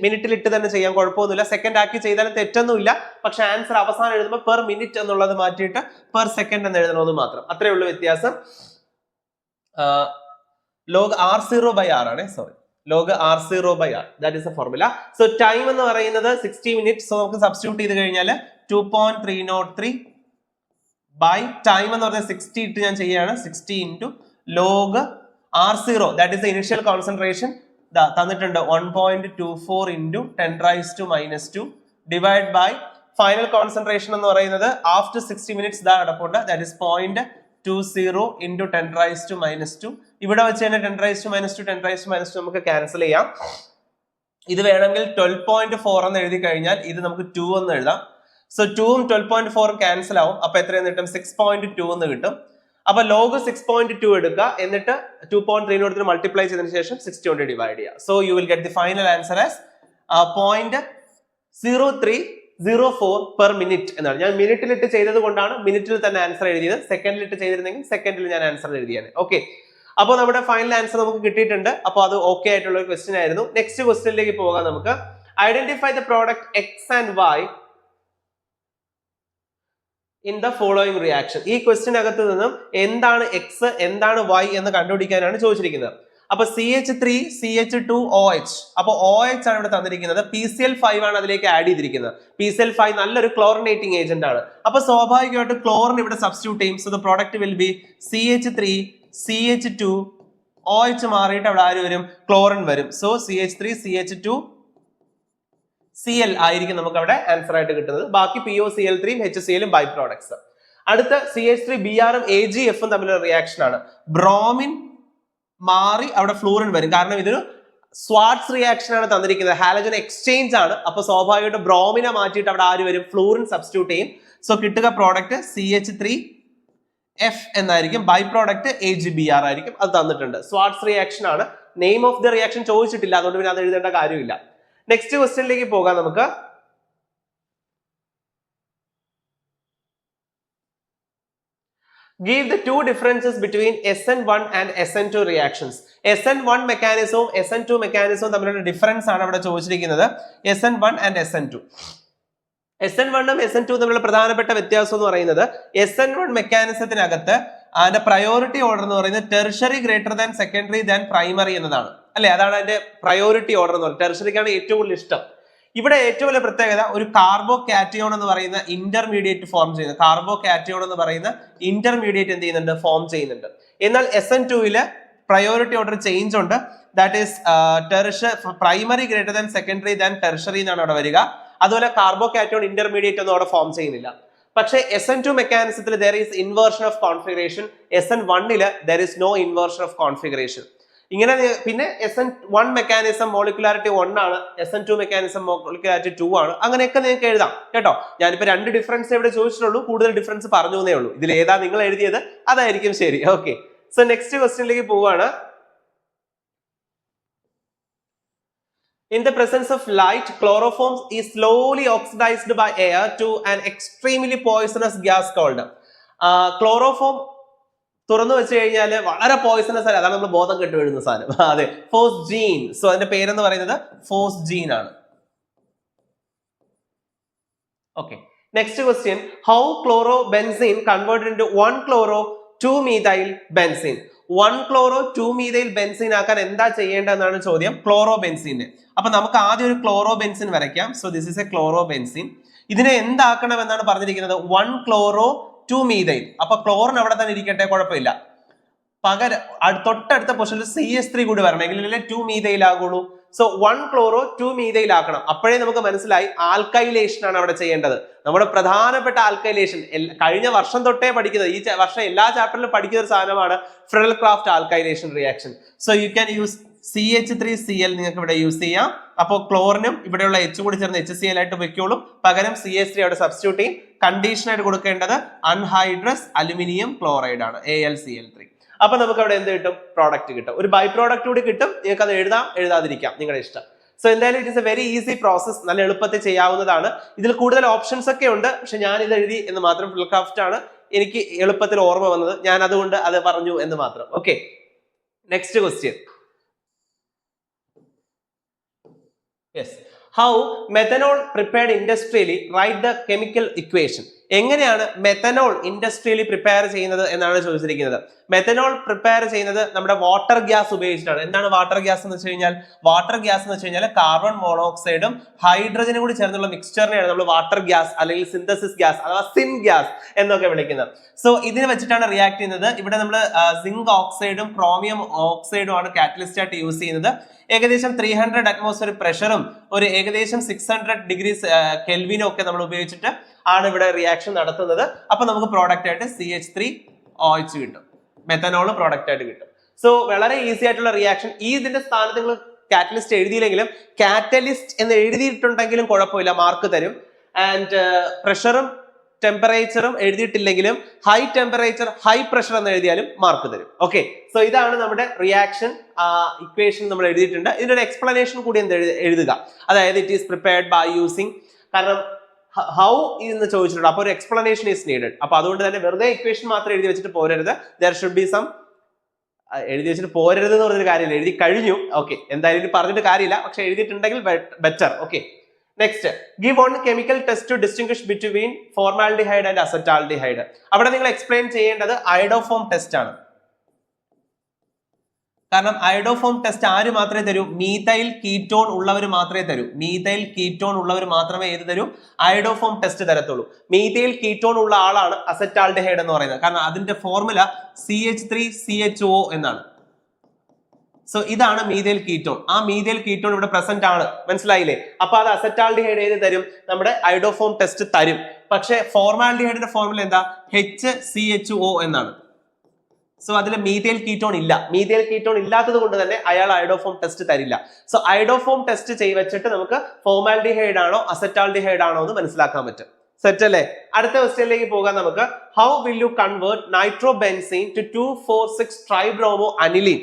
S1: മിനിറ്റിൽ ഇട്ട് തന്നെ ചെയ്യാൻ കുഴപ്പമൊന്നുമില്ല. സെക്കൻഡ് ആക്കി ചെയ്താലും തെറ്റൊന്നുമില്ല. പക്ഷെ ആൻസർ അവസാനം എഴുതുമ്പോൾ പെർ മിനിറ്റ് എന്നുള്ളത് മാറ്റിയിട്ട് പെർ സെക്കൻഡ് എന്ന് എഴുതണമെന്ന് മാത്രം, അത്രേ ഉള്ളൂ വ്യത്യാസം. ലോഗ് R0 by R ആണ്, sorry, log R0 by R, that is the formula. So time എന്ന് പറയുന്നത് 60 മിനിറ്റ്. സോ നമുക്ക് സബ്സ്റ്റിറ്റ്യൂട്ട് ചെയ്ത് കഴിഞ്ഞാൽ 2.303 by ടൈം എന്ന് പറഞ്ഞാൽ 60 ഇട്ട് ഞാൻ ചെയ്യാണ്, 60 into log R0, that is the initial concentration, തന്നിട്ടുണ്ട് 1.24 into 10 raised to minus 2 divide by final concentration എന്ന് പറയുന്നത് after 60 minutes അടപ്പുണ്ട്, that is 0.20 into 10 raised to minus 2. ഇവിടെ വെച്ച് തന്നെ 10 raised to minus 2 10 raised to minus 2 നമുക്ക് ക്യാൻസൽ ചെയ്യാം. ഇത് വേണമെങ്കിൽ 12.4 എന്ന് എഴുതി കഴിഞ്ഞാൽ ഇത് നമുക്ക് 2 എന്ന് എഴുതാം. സോ 2ഉം 12.4 ക്യാൻസൽ ആവും. അപ്പൊ എത്രയെന്ന് കിട്ടും? 6.2 എന്ന് കിട്ടും. അപ്പൊ ലോഗ് 6.2 എടുക്കുക, എന്നിട്ട് 2.3 മൾട്ടിപ്ലൈ ചെയ്തതിനു ശേഷം 60 കൊണ്ട് ഡിവൈഡ് ചെയ്യുക. So you will get the final answer as 0.0304 per minute എന്നാണ്. ഞാൻ മിനിറ്റിലിട്ട് ചെയ്തത് കൊണ്ടാണ് മിനിറ്റിൽ തന്നെ ആൻസർ എഴുതിയത്. സെക്കൻഡിലിട്ട് ചെയ്തിരുന്നെങ്കിൽ സെക്കൻഡിൽ ഞാൻ ആൻസർ എഴുതിയാണ്. ഓക്കെ, അപ്പോൾ നമ്മുടെ ഫൈനൽ ആൻസർ നമുക്ക് കിട്ടിയിട്ടുണ്ട്. അപ്പോൾ അത് ഓക്കെ ആയിട്ടുള്ള ഒരു ക്വസ്റ്റ്യൻ ആയിരുന്നു. നെക്സ്റ്റ് ക്വസ്റ്റ്യനിലേക്ക് പോകാം നമുക്ക്. Identify the product X and Y in the following reaction. ഈ ക്വസ്റ്റ്യൻ അകത്ത് നിന്നും എന്താണ് എക്സ് എന്താണ് വൈ എന്ന് കണ്ടുപിടിക്കാനാണ് ചോദിച്ചിരിക്കുന്നത്. അപ്പൊ CH3 CH2OH, അപ്പൊ OH ആണ് ഇവിടെ തന്നിരിക്കുന്നത്. PCl5 ആണ് അതിലേക്ക് ആഡ് ചെയ്തിരിക്കുന്നത്. PCl5 നല്ലൊരു ക്ലോറിനേറ്റിംഗ് ഏജന്റ് ആണ്. അപ്പൊ സ്വാഭാവികമായിട്ട് ക്ലോറിൻ ഇവിടെ സബ്സ്റ്റിറ്റ്യൂട്ട് ചെയ്യും. So the product will be CH3 CH2OH മാറിയിട്ട് അവിടെ ആര് വരും? ക്ലോറിൻ വരും. സോ CH3 CH2 Cl ആയിരിക്കും നമുക്ക് അവിടെ ആൻസർ ആയിട്ട് കിട്ടുന്നത്. ബാക്കി POCl3 HCl ബൈ പ്രോഡക്ട്സ്. അടുത്ത CH3Br AgF തമ്മിലുള്ള റിയാക്ഷൻ ആണ്. ബ്രോമിൻ മാറി അവിടെ ഫ്ലൂറിൻ വരും, കാരണം ഇതൊരു സ്വാർട്സ് റിയാക്ഷൻ ആണ് തന്നിരിക്കുന്നത്. ഹാലജൻ എക്സ്ചേഞ്ച് ആണ്. അപ്പൊ സ്വാഭാവികമായിട്ട് ബ്രോമിനെ മാറ്റിയിട്ട് അവിടെ ആര് വരും? ഫ്ലൂറിൻ സബ്സ്റ്റിറ്റ്യൂട്ട് ചെയ്യും. സോ കിട്ടുക പ്രോഡക്റ്റ് CH3F എന്നായിരിക്കും. ബൈ പ്രോഡക്റ്റ് AgBr ആയിരിക്കും. അത് തന്നിട്ടുണ്ട്. സ്വാർട്സ് റിയാക്ഷൻ ആണ്. നെയിം ഓഫ് ദ റിയാക്ഷൻ ചോദിച്ചിട്ടില്ല, അതുകൊണ്ട് പിന്നെ അത് എഴുതേണ്ട കാര്യമില്ല. നെക്സ്റ്റ് ക്വസ്റ്റ്യനിലേക്ക് പോകാം നമുക്ക്. Give the two differences between SN1 and SN2 reactions. SN1 മെക്കാനിസവും SN2 മെക്കാനിസവും തമ്മിലുള്ള ഡിഫറൻസ് ആണ് ഇവിടെ ചോദിച്ചിരിക്കുന്നത്. SN1 and SN2. SN1 SN2 തമ്മിലുള്ള പ്രധാനപ്പെട്ട വ്യത്യാസം എന്ന് പറയുന്നത് SN1 മെക്കാനിസത്തിനകത്ത് അതിന്റെ പ്രയോറിറ്റി ഓർഡർ എന്ന് പറയുന്നത് tertiary greater than secondary than primary എന്നതാണ് അല്ലെ. അതാണ് അതിന്റെ പ്രയോറിറ്റി ഓർഡർ എന്ന് പറയുന്നത്. ടെർഷറിക്കാണ് ഏറ്റവും കൂടുതൽ ഇഷ്ടം. ഇവിടെ ഏറ്റവും വലിയ പ്രത്യേകത ഒരു കാർബോ കാറ്റയോൺ എന്ന് പറയുന്ന ഇന്റർമീഡിയറ്റ് ഫോം ചെയ്യുന്നത്. കാർബോ കാറ്റയോൺ എന്ന് പറയുന്ന ഇന്റർമീഡിയറ്റ് എന്ത് ചെയ്യുന്നുണ്ട്? ഫോം ചെയ്യുന്നുണ്ട്. എന്നാൽ SN2 പ്രയോറിറ്റി ഓർഡർ ചേഞ്ച് ഉണ്ട്. That is primary greater than secondary than tertiary എന്നാണ് അവിടെ വരിക. അതുപോലെ കാർബോ കാറ്റയോൺ ഇന്റർമീഡിയറ്റ് ഒന്നും അവിടെ ഫോം ചെയ്യുന്നില്ല. പക്ഷേ SN2 മെക്കാനിസത്തിൽ there is inversion of configuration. SN1 there is no inversion of configuration. ഇങ്ങനെ പിന്നെ SN1 മെക്കാനിസം മോളിക്കുലാരിറ്റി 1 ആണ്, SN2 മെക്കാനിസം മോളിക്കുലാരിറ്റി 2 ആണ്. അങ്ങനെയൊക്കെ നിങ്ങൾക്ക് എഴുതാം കേട്ടോ. ഞാനിപ്പോ 2 ഡിഫറൻസ് ഇവിടെ ചോദിച്ചിട്ടുള്ളൂ, കൂടുതൽ ഡിഫറൻസ് പറഞ്ഞു എന്നേ ഉള്ളൂ. ഇതിൽ ഏതാ നിങ്ങൾ എഴുതിയത് അതായിരിക്കും ശരി. ഓക്കെ, സോ നെക്സ്റ്റ് ക്വസ്റ്റ്യനിലേക്ക് പോവാണ്. In the presence of light, chloroform is slowly oxidized by air to an extremely poisonous gas called chloroform. തുറന്നു വെച്ച് കഴിഞ്ഞാൽ വളരെ പോയിസണസ് ആണ്. അതാണ് നമ്മൾ ബോധം കെട്ട് വീഴുന്ന സാധനം. അതെ, ഫോസ്ജീൻ. സോ അതിന്റെ പേരെന്ന് പറയുന്നത് ഫോസ്ജീൻ ആണ്. Okay, next question. How chloro benzene converted into 1-chloro-2-methyl benzene. 1-chloro-2-methyl benzene ആക്കാൻ എന്താ ചെയ്യേണ്ടതെന്നാണ് ചോദ്യം. Chloro benzene. അപ്പൊ നമുക്ക് ആദ്യം ഒരു ക്ലോറോ ബെൻസിൻ വരയ്ക്കാം. So this is A chloro benzene. ഇതിനെ എന്താക്കണം എന്നാണ് പറഞ്ഞിരിക്കുന്നത്? 1-chloro-2-methyl. അപ്പൊ ക്ലോറിൻ അവിടെ തന്നെ ഇരിക്കട്ടെ, കുഴപ്പമില്ല. പകരം തൊട്ടടുത്ത പൊസിഷനിൽ CH3 കൂടി വരണം, എങ്കിലല്ലേ 2-methyl ആകുള്ളൂ. സോ 1-chloro-2-methyl ആക്കണം. അപ്പോഴേ നമുക്ക് മനസ്സിലായി ആൽക്കൈലേഷൻ ആണ് അവിടെ ചെയ്യേണ്ടത്. നമ്മുടെ പ്രധാനപ്പെട്ട ആൽക്കൈലേഷൻ കഴിഞ്ഞ വർഷം തൊട്ടേ പഠിക്കുന്നത്, ഈ വർഷം എല്ലാ ചാപ്റ്ററിലും പഠിക്കുന്ന ഒരു സാധനമാണ് Friedel crafts alkylation reaction. So you can use CH3Cl നിങ്ങൾക്ക് ഇവിടെ യൂസ് ചെയ്യാം. അപ്പോൾ ക്ലോറിനും ഇവിടെയുള്ള H കൂടി ചേർന്ന് HCl ആയിട്ട് വെക്കോളും. പകരം CH3 അവിടെ സബ്സ്റ്റിറ്റ്യൂട്ട് ചെയ്യും. കണ്ടീഷൻ ആയിട്ട് കൊടുക്കേണ്ടത് അൺഹൈഡ്രസ് അലുമിനിയം ക്ലോറൈഡ് ആണ്, AlCl3. അപ്പൊ നമുക്ക് അവിടെ എന്ത് കിട്ടും? പ്രോഡക്റ്റ് കിട്ടും. ഒരു ബൈ പ്രോഡക്റ്റ് കൂടി കിട്ടും. നിങ്ങൾക്ക് അത് എഴുതാം, എഴുതാതിരിക്കാം, നിങ്ങളുടെ ഇഷ്ടം. സോ എന്തായാലും it is A very easy process. നല്ല എളുപ്പത്തിൽ ചെയ്യാവുന്നതാണ്. ഇതിൽ കൂടുതൽ ഓപ്ഷൻസ് ഒക്കെ ഉണ്ട്, പക്ഷെ ഞാൻ ഇത് എഴുതി എന്ന് മാത്രം. ഫ്രെഡൽ ക്രാഫ്റ്റ് ആണ് എനിക്ക് എളുപ്പത്തിൽ ഓർമ്മ വന്നത്, ഞാൻ അതുകൊണ്ട് അത് പറഞ്ഞു എന്ന് മാത്രം. Okay, next question. Yes. How methanol prepared industrially? Write the chemical equation. എങ്ങനെയാണ് മെത്തനോൾ ഇൻഡസ്ട്രിയലി പ്രിപ്പയർ ചെയ്യുന്നത് എന്നാണ് ചോദിച്ചിരിക്കുന്നത്. മെത്തനോൾ പ്രിപ്പയർ ചെയ്യുന്നത് നമ്മുടെ വാട്ടർ ഗ്യാസ് ഉപയോഗിച്ചിട്ടാണ്. എന്താണ് വാട്ടർ ഗ്യാസ് എന്ന് വെച്ച് കഴിഞ്ഞാൽ? വാട്ടർ ഗ്യാസ് എന്ന് വെച്ച് കഴിഞ്ഞാൽ കാർബൺ മോണോക്സൈഡും ഹൈഡ്രജനും കൂടി ചേർന്നുള്ള മിക്സ്ചറിനെയാണ് നമ്മൾ വാട്ടർ ഗ്യാസ് അല്ലെങ്കിൽ സിന്തസിസ് ഗ്യാസ് അഥവാ സിൻ ഗ്യാസ് എന്നൊക്കെ വിളിക്കുന്നത്. സോ ഇതിനെ വെച്ചിട്ടാണ് റിയാക്ട് ചെയ്യുന്നത്. ഇവിടെ നമ്മൾ സിങ്ക് ഓക്സൈഡും ക്രോമിയം ഓക്സൈഡും ആണ് കാറ്റലിസ്റ്റ് ആയിട്ട് യൂസ് ചെയ്യുന്നത്. ഏകദേശം 300 അറ്റ്മോസ്ഫിയർ പ്രഷറും ഒരു ഏകദേശം 600 ഡിഗ്രീസ് കെൽവിനും ഒക്കെ നമ്മൾ ഉപയോഗിച്ചിട്ട് ആണ് ഇവിടെ റിയാക്ഷൻ നടത്തുന്നത്. അപ്പൊ നമുക്ക് പ്രോഡക്റ്റ് ആയിട്ട് CH3OH കിട്ടും, മെത്തനോൾ പ്രോഡക്റ്റ് ആയിട്ട് കിട്ടും. സോ വളരെ ഈസി ആയിട്ടുള്ള റിയാക്ഷൻ. ഇതിന്റെ സ്ഥാനത്ത് നിങ്ങൾ കാറ്റലിസ്റ്റ് എഴുതിയില്ലെങ്കിലും കാറ്റലിസ്റ്റ് എന്ന് എഴുതിയിട്ടുണ്ടെങ്കിലും കുഴപ്പമില്ല, മാർക്ക് തരും. ആൻഡ് പ്രഷറും ടെമ്പറേച്ചറും എഴുതിയിട്ടില്ലെങ്കിലും ഹൈ ടെമ്പറേച്ചർ ഹൈ പ്രഷർ എന്ന് എഴുതിയാലും മാർക്ക് തരും. ഓക്കെ, സോ ഇതാണ് നമ്മുടെ റിയാക്ഷൻ ഇക്വേഷൻ നമ്മൾ എഴുതിയിട്ടുണ്ട്. ഇതിന്റെ ഒരു എക്സ്പ്ലനേഷൻ കൂടി എന്ത് എഴുതുക, അതായത് it is prepared by using, കാരണം ഹൗ എന്ന് ചോദിച്ചിട്ടുണ്ട്. അപ്പൊ ഒരു എക്സ്പ്ലനേഷൻ ഈസ് നീഡഡ്. അപ്പൊ അതുകൊണ്ട് തന്നെ വെറുതെ ഇക്വേഷൻ മാത്രം എഴുതി വെച്ചിട്ട് പോരരുത്. ദർ ഷുഡ് ബി സം, എഴുതി വെച്ചിട്ട് പോരരുത് എന്ന് പറഞ്ഞൊരു കാര്യമില്ല, എഴുതി കഴിഞ്ഞു. ഓക്കെ, എന്തായാലും പറഞ്ഞിട്ട് കാര്യമില്ല, പക്ഷെ എഴുതിയിട്ടുണ്ടെങ്കിൽ better. Okay, next. Give one chemical test to distinguish between formaldehyde and acetaldehyde. അവിടെ നിങ്ങൾ എക്സ്പ്ലെയിൻ ചെയ്യേണ്ടത് ഐഡോഫോം ടെസ്റ്റ് ആണ്. കാരണം ഐഡോഫോം ടെസ്റ്റ് ആര് മാത്രമേ തരൂ? മീഥൈൽ കീറ്റോൺ ഉള്ളവർ മാത്രമേ തരൂ. മീഥൈൽ കീറ്റോൺ ഉള്ളവർ മാത്രമേ ഏത് തരൂ? ഐഡോഫോം ടെസ്റ്റ് തരത്തുള്ളൂ. മീഥൈൽ കീറ്റോൺ ഉള്ള ആളാണ് അസറ്റാൽഡിഹൈഡ് എന്ന് പറയുന്നത്. കാരണം അതിന്റെ ഫോർമുല CH3CHO എന്നാണ്. സോ ഇതാണ് മീഥൈൽ കീറ്റോൺ. ആ മീഥൈൽ കീറ്റോൺ ഇവിടെ പ്രസന്റ് ആണ്, മനസ്സിലായില്ലേ? അപ്പൊ അത് അസറ്റാൽഡിഹൈഡ് ഏത് തരും? നമ്മുടെ ഐഡോഫോം ടെസ്റ്റ് തരും. പക്ഷെ ഫോർമാൽഡിഹൈഡിന്റെ ഫോർമുല എന്താ? HCHO എന്നാണ്. സോ അതിൽ മീഥൈൽ കീറ്റോൺ ഇല്ല. മീഥൈൽ കീറ്റോൺ ഇല്ലാത്തത് കൊണ്ട് തന്നെ അയാൾ ഐഡോഫോം ടെസ്റ്റ് തരില്ല. സോ ഐഡോഫോം ടെസ്റ്റ് വെച്ചിട്ട് നമുക്ക് ഫോർമാൽഡിഹൈഡ് ആണോ അസറ്റാൽഡിഹൈഡ് ആണോ എന്ന് മനസ്സിലാക്കാൻ പറ്റും. സെറ്റ് അല്ലേ? അടുത്ത ക്വസ്റ്റ്യനിലേക്ക് പോകാൻ നമുക്ക്. How will you convert nitrobenzene to 2,4,6 tribromo aniline?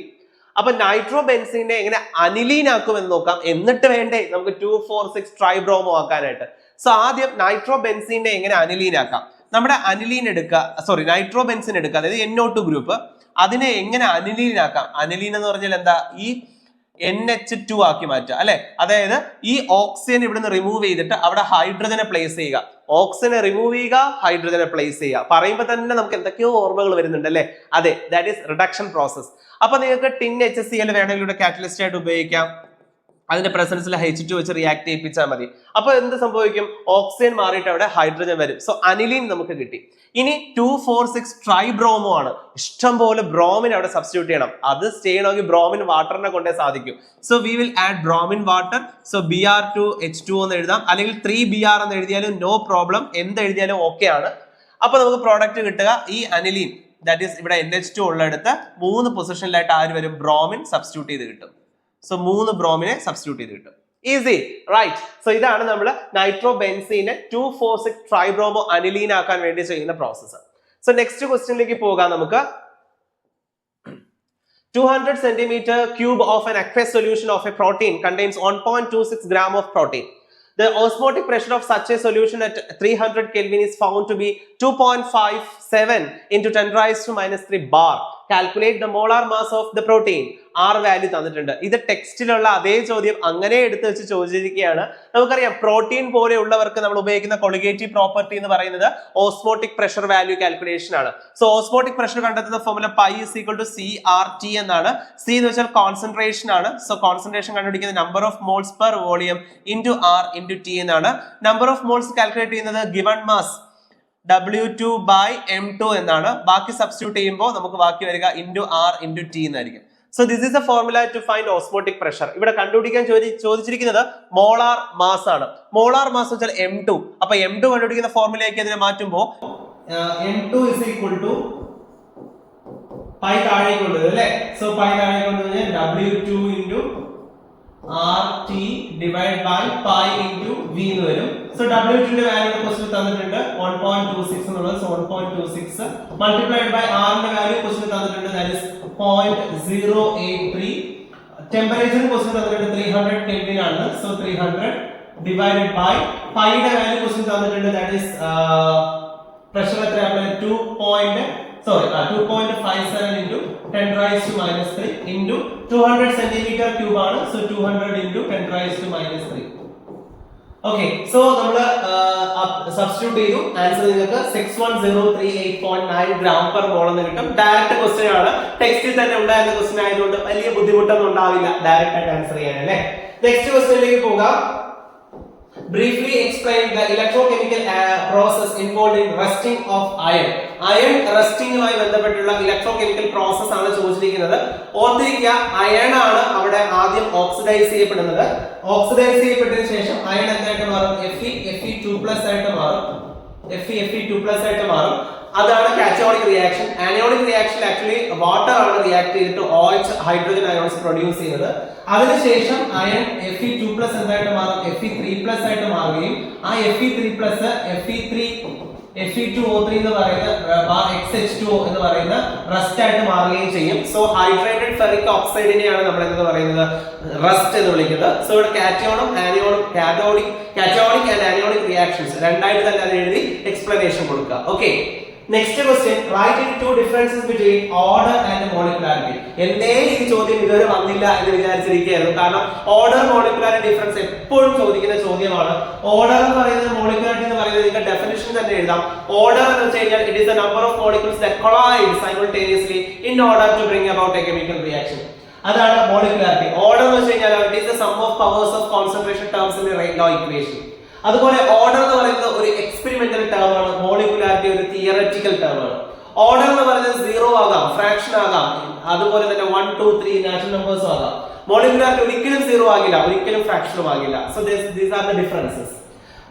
S1: അപ്പൊ നൈട്രോബെൻസീനെ എങ്ങനെ അനിലീൻ ആക്കും എന്ന് നോക്കാം. എന്നിട്ട് വേണ്ടേ നമുക്ക് 2,4,6 ട്രൈബ്രോമോ ആക്കാനായിട്ട്. സോ ആദ്യം നൈട്രോബെൻസീനെ എങ്ങനെ അനിലീൻ ആക്കാം? നമ്മുടെ അനിലീൻ എടുക്കുക, സോറി നൈട്രോബെൻസിൻ എടുക്കുക, അതായത് NO2 ഗ്രൂപ്പ്. അതിനെ എങ്ങനെ അനിലീൻ ആക്കാം? അനിലീൻ എന്ന് പറഞ്ഞാൽ എന്താ? ഈ NH2 ആക്കി മാറ്റുക അല്ലെ. അതായത് ഈ ഓക്സിജൻ ഇവിടുന്ന് റിമൂവ് ചെയ്തിട്ട് അവിടെ ഹൈഡ്രജനെ പ്ലേസ് ചെയ്യുക. ഓക്സിജനെ റിമൂവ് ചെയ്യുക, ഹൈഡ്രജനെ പ്ലേസ് ചെയ്യുക. പറയുമ്പോൾ തന്നെ നമുക്ക് എന്തൊക്കെയോ ഓർമ്മകൾ വരുന്നുണ്ട് അല്ലെ. അതെ, ദാറ്റ് ഈസ് റിഡക്ഷൻ പ്രോസസ്. അപ്പൊ നിങ്ങൾക്ക് ടിൻ HCl വേണമെങ്കിൽ ഇവിടെ കാറ്റലിസ്റ്റ് ആയിട്ട് ഉപയോഗിക്കാം. അതിന്റെ പ്രസൻസിൽ H2 വെച്ച് റിയാക്ട് ചെയ്യിപ്പിച്ചാൽ മതി. അപ്പൊ എന്ത് സംഭവിക്കും? ഓക്സിജൻ മാറിയിട്ട് അവിടെ ഹൈഡ്രജൻ വരും. സോ അനിലീൻ നമുക്ക് കിട്ടി. ഇനി 2,4,6 ട്രൈബ്രോമോ ആണ്. ഇഷ്ടം പോലെ ബ്രോമിൻ അവിടെ സബ്സ്റ്റിറ്റ്യൂട്ട് ചെയ്യണം. അത് ചെയ്യണമെങ്കിൽ ബ്രോമിൻ വാട്ടറിനെ കൊണ്ടേ സാധിക്കും. So we will add bromine water. So Br2H2 എന്ന് എഴുതാം, അല്ലെങ്കിൽ 3Br എന്ന് എഴുതിയാലും നോ പ്രോബ്ലം, എന്ത് എഴുതിയാലും ഓക്കെ ആണ്. അപ്പൊ നമുക്ക് പ്രോഡക്റ്റ് കിട്ടുക ഈ അനിലീൻ, ദാറ്റ് ഈസ് ഇവിടെ NH2 ഉള്ളടുത്ത് 3 പൊസിഷനിലായിട്ട് ആര് വരും? ബ്രോമിൻ സബ്സ്റ്റിറ്റ്യൂട്ട് ചെയ്ത് കിട്ടും. സോ 3 ബ്രോമിനെ സബ്സ്റ്റിറ്റ്യൂട്ട് ചെയ്ത് കിട്ടും. Easy, right? സോ ഇതാണ് നമ്മൾ നൈട്രോബെൻസീനെ 2,4,6 ട്രൈബ്രോമോ അനിലീൻ ആക്കാൻ വേണ്ടി ചെയ്യുന്ന പ്രോസസ്സ്. സോ നെക്സ്റ്റ് ക്വസ്റ്റ്യനിലേക്ക് പോകാം നമുക്ക്. 200 centimeter cube of an aqueous solution of a protein contains 1.26 gram of protein. The osmotic pressure of such a solution at 300 Kelvin is found to be 2.57 into 10 raised to minus 3 bar. Calculate the molar mass of the protein. R value തന്നിട്ടുണ്ട്. ഇത് ടെക്സ്റ്റിലുള്ള അതേ ചോദ്യം അങ്ങനെ എടുത്ത് വെച്ച് ചോദിച്ചിരിക്കുകയാണ്. നമുക്കറിയാം പ്രോട്ടീൻ പോലെയുള്ളവർക്ക് നമ്മൾ ഉപയോഗിക്കുന്ന കൊളിഗേറ്റീവ് പ്രോപ്പർട്ടി എന്ന് പറയുന്നത് ഓസ്മോട്ടിക് പ്രഷർ വാല്യൂ കാൽക്കുലേഷൻ ആണ്. സോ ഓസ്മോട്ടിക് പ്രഷർ കണ്ടെത്തുന്ന formula pi is equal to CRT എന്നാണ്. C എന്ന് വെച്ചാൽ കോൺസെൻട്രേഷൻ ആണ്. സോ കോൺസെൻട്രേഷൻ കണ്ടുപിടിക്കുന്ന number of moles per volume into R into T എന്നാണ്. നമ്പർ ഓഫ് മോൾസ് കാൽക്കുലേറ്റ് ചെയ്യുന്നത് given mass W2 by M2 എന്നാണ്. ബാക്കി സബ്സ്റ്റിറ്റ്യൂട്ട് ചെയ്യുമ്പോൾ നമുക്ക് ബാക്കി വരിക ഇൻറ്റു R ഇൻറ്റു T എന്നായിരിക്കും. So this is the formula to find osmotic pressure. ഇവിടെ കണ്ടുപിടിക്കാൻ ചോദിച്ചിരിക്കുന്നത് മോളാർ മാസ് ആണ്. മോളാർ മാസ് വെച്ചാൽ M2. അപ്പൊ M2 കണ്ടുപിടിക്കുന്ന ഫോർമുലയ്ക്ക് അതിനെ മാറ്റുമ്പോൾ M2 is equal to pi താഴേക്ക് കൊണ്ടുവരും അല്ലെ. സോ പൈ താഴേക്ക് കൊണ്ടുവരുന്നത് W2 into RT divided by pi into V എന്ന് വരും. സോ W2 ന്റെ വാല്യൂ ക്വസ്റ്റ്യൻ തന്നിട്ടുണ്ട് 1.26 എന്നുള്ളത്. സോ 1.26 മൾട്ടിപ്ലൈഡ് ബൈ R ന്റെ വാല്യൂ ക്വസ്റ്റ്യൻ തന്നിട്ടുണ്ട്, ദാറ്റ് ഈസ് 0.083. ടെമ്പറേച്ചർ ക്വസ്റ്റ്യൻ തന്നിട്ടുണ്ട് 300 Kelvin ആണ്. സോ 300 ഡിവൈഡഡ് ബൈ pi യുടെ വാല്യൂ ക്വസ്റ്റ്യൻ തന്നിട്ടുണ്ട്, ദാറ്റ് ഈസ് പ്രഷർ എത്രയാണ്? 2.57 into 10 raised to minus 3 into 200 centimeter cube ആണ്. So 200 into 10 raised to minus 3. Okay, so നമ്മൾ സബ്സ്റ്റിറ്റ്യൂട്ട് ചെയ്തു. ആൻസർ നിങ്ങൾക്ക് 61038.9 gram per mole എന്ന് കിട്ടും. ഡയറക്റ്റ് ക്വസ്റ്റ്യൻ ആണ്, ടെക്സ്റ്റിൽ തന്നെ ഉണ്ടായിരുന്ന ക്വസ്റ്റ്യൻ ആയതുകൊണ്ട് വലിയ ബുദ്ധിമുട്ടൊന്നും ഉണ്ടാവില്ല ഡയറക്റ്റ് ആയിട്ട് ആൻസർ ചെയ്യാൻ അല്ലേ. നെക്സ്റ്റ് ക്വസ്റ്റ്യനിലേക്ക് പോകാം. Briefly explain the electrochemical process involved in rusting of iron. Iron rustingുമായി ബന്ധപ്പെട്ടുള്ള ഇലക്ട്രോകെമിക്കൽ പ്രോസസ് ആണ് ചോദിച്ചിരിക്കുന്നത്. ഓർത്തിരിക്കുക, അയൺ ആണ് അവിടെ ആദ്യം ഓക്സിഡൈസ് ചെയ്യപ്പെടുന്നത്. ഓക്സിഡൈസ് ചെയ്യപ്പെട്ടതിന് ശേഷം അയൺ എന്തായിട്ട് മാറും? Fe2+ ആയിട്ട് മാറും. Fe2+ ആയിട്ട് മാറും. അതാണ് cationic reaction. Anionic reaction actually water ആണ് റിയാക്ട് ചെയ്തിട്ട് OH ഹൈഡ്രജൻ അയോൺസ് പ്രൊഡ്യൂസ് ചെയ്യുന്നത്. അതിനുശേഷം അയൺ Fe2+ എന്തായിട്ട് മാറും? Fe3+ ആയിട്ട് മാറുകയും ആ Fe2O3 എന്ന് പറയുന്ന XH2O എന്ന് പറയുന്ന റസ്റ്റ് ആയിട്ട് മാറുകയും ചെയ്യും. സോ ഹൈഡ്രേറ്റഡ് ഫെറിക് ഓക്സൈഡിനെയാണ് നമ്മൾ എന്ന് പറയുന്നത് റസ്റ്റ് എന്ന് വിളിക്കുന്നത്. സോ ഇവിടെ കാറ്റയോണും ആനയോണും കാറ്റയോണിക് ആൻഡ് ആനയോണിക് റിയാക്ഷൻസ് രണ്ടായിട്ട് തന്നെ അത് എഴുതി എക്സ്പ്ലനേഷൻ കൊടുക്കുക. Okay, next question, write in 2 differences between order and molecularity. എന്തേ ഈ ചോദ്യം ഇതുവരെ വന്നില്ല എന്ന് വിചാരിച്ചിരിക്കുകയായിരുന്നു. കാരണം ഓർഡർ മോളിക്കുലാരിറ്റി ഡിഫറൻസ് എപ്പോഴും ചോദിക്കുന്ന ചോദ്യമാണ്. ഓർഡർ എന്ന് പറയുന്നത് മോളിക്കുലാരിറ്റി എന്ന് പറയുന്നത് നിങ്ങൾക്ക് ഡെഫിനിഷൻ തന്നെ എഴുതാം. ഓർഡർ എന്ന് വെച്ച് കഴിഞ്ഞാൽ it is the number of molecules that collide simultaneously in order to bring about a chemical reaction. അതാണ് മോളിക്കുലാരിറ്റി. ഓർഡർ എന്ന് വെച്ച് കഴിഞ്ഞാൽ it is the sum of powers of concentration terms in law equation. അതുപോലെ ഓർഡർ എന്ന് പറയുന്നത് ഒരു എക്സ്പെരിമെന്റൽ ടേം ആണ്. മോളിക്കുലാരിറ്റി ഒരു തിയററ്റിക്കൽ ടേം ആണ്. ഓർഡർ എന്ന് പറയുന്നത് 0 ആകാം, ഫ്രാക്ഷൻ ആകാം, അതുപോലെ തന്നെ 1, 2, 3 നാച്ചുറൽ നമ്പേഴ്സ് ആകാം. മോളിക്കുലാരിറ്റി ഒരിക്കലും 0 ആകില്ല, ഒരിക്കലും ഫ്രാക്ഷനും ആകില്ല. So these are the differences.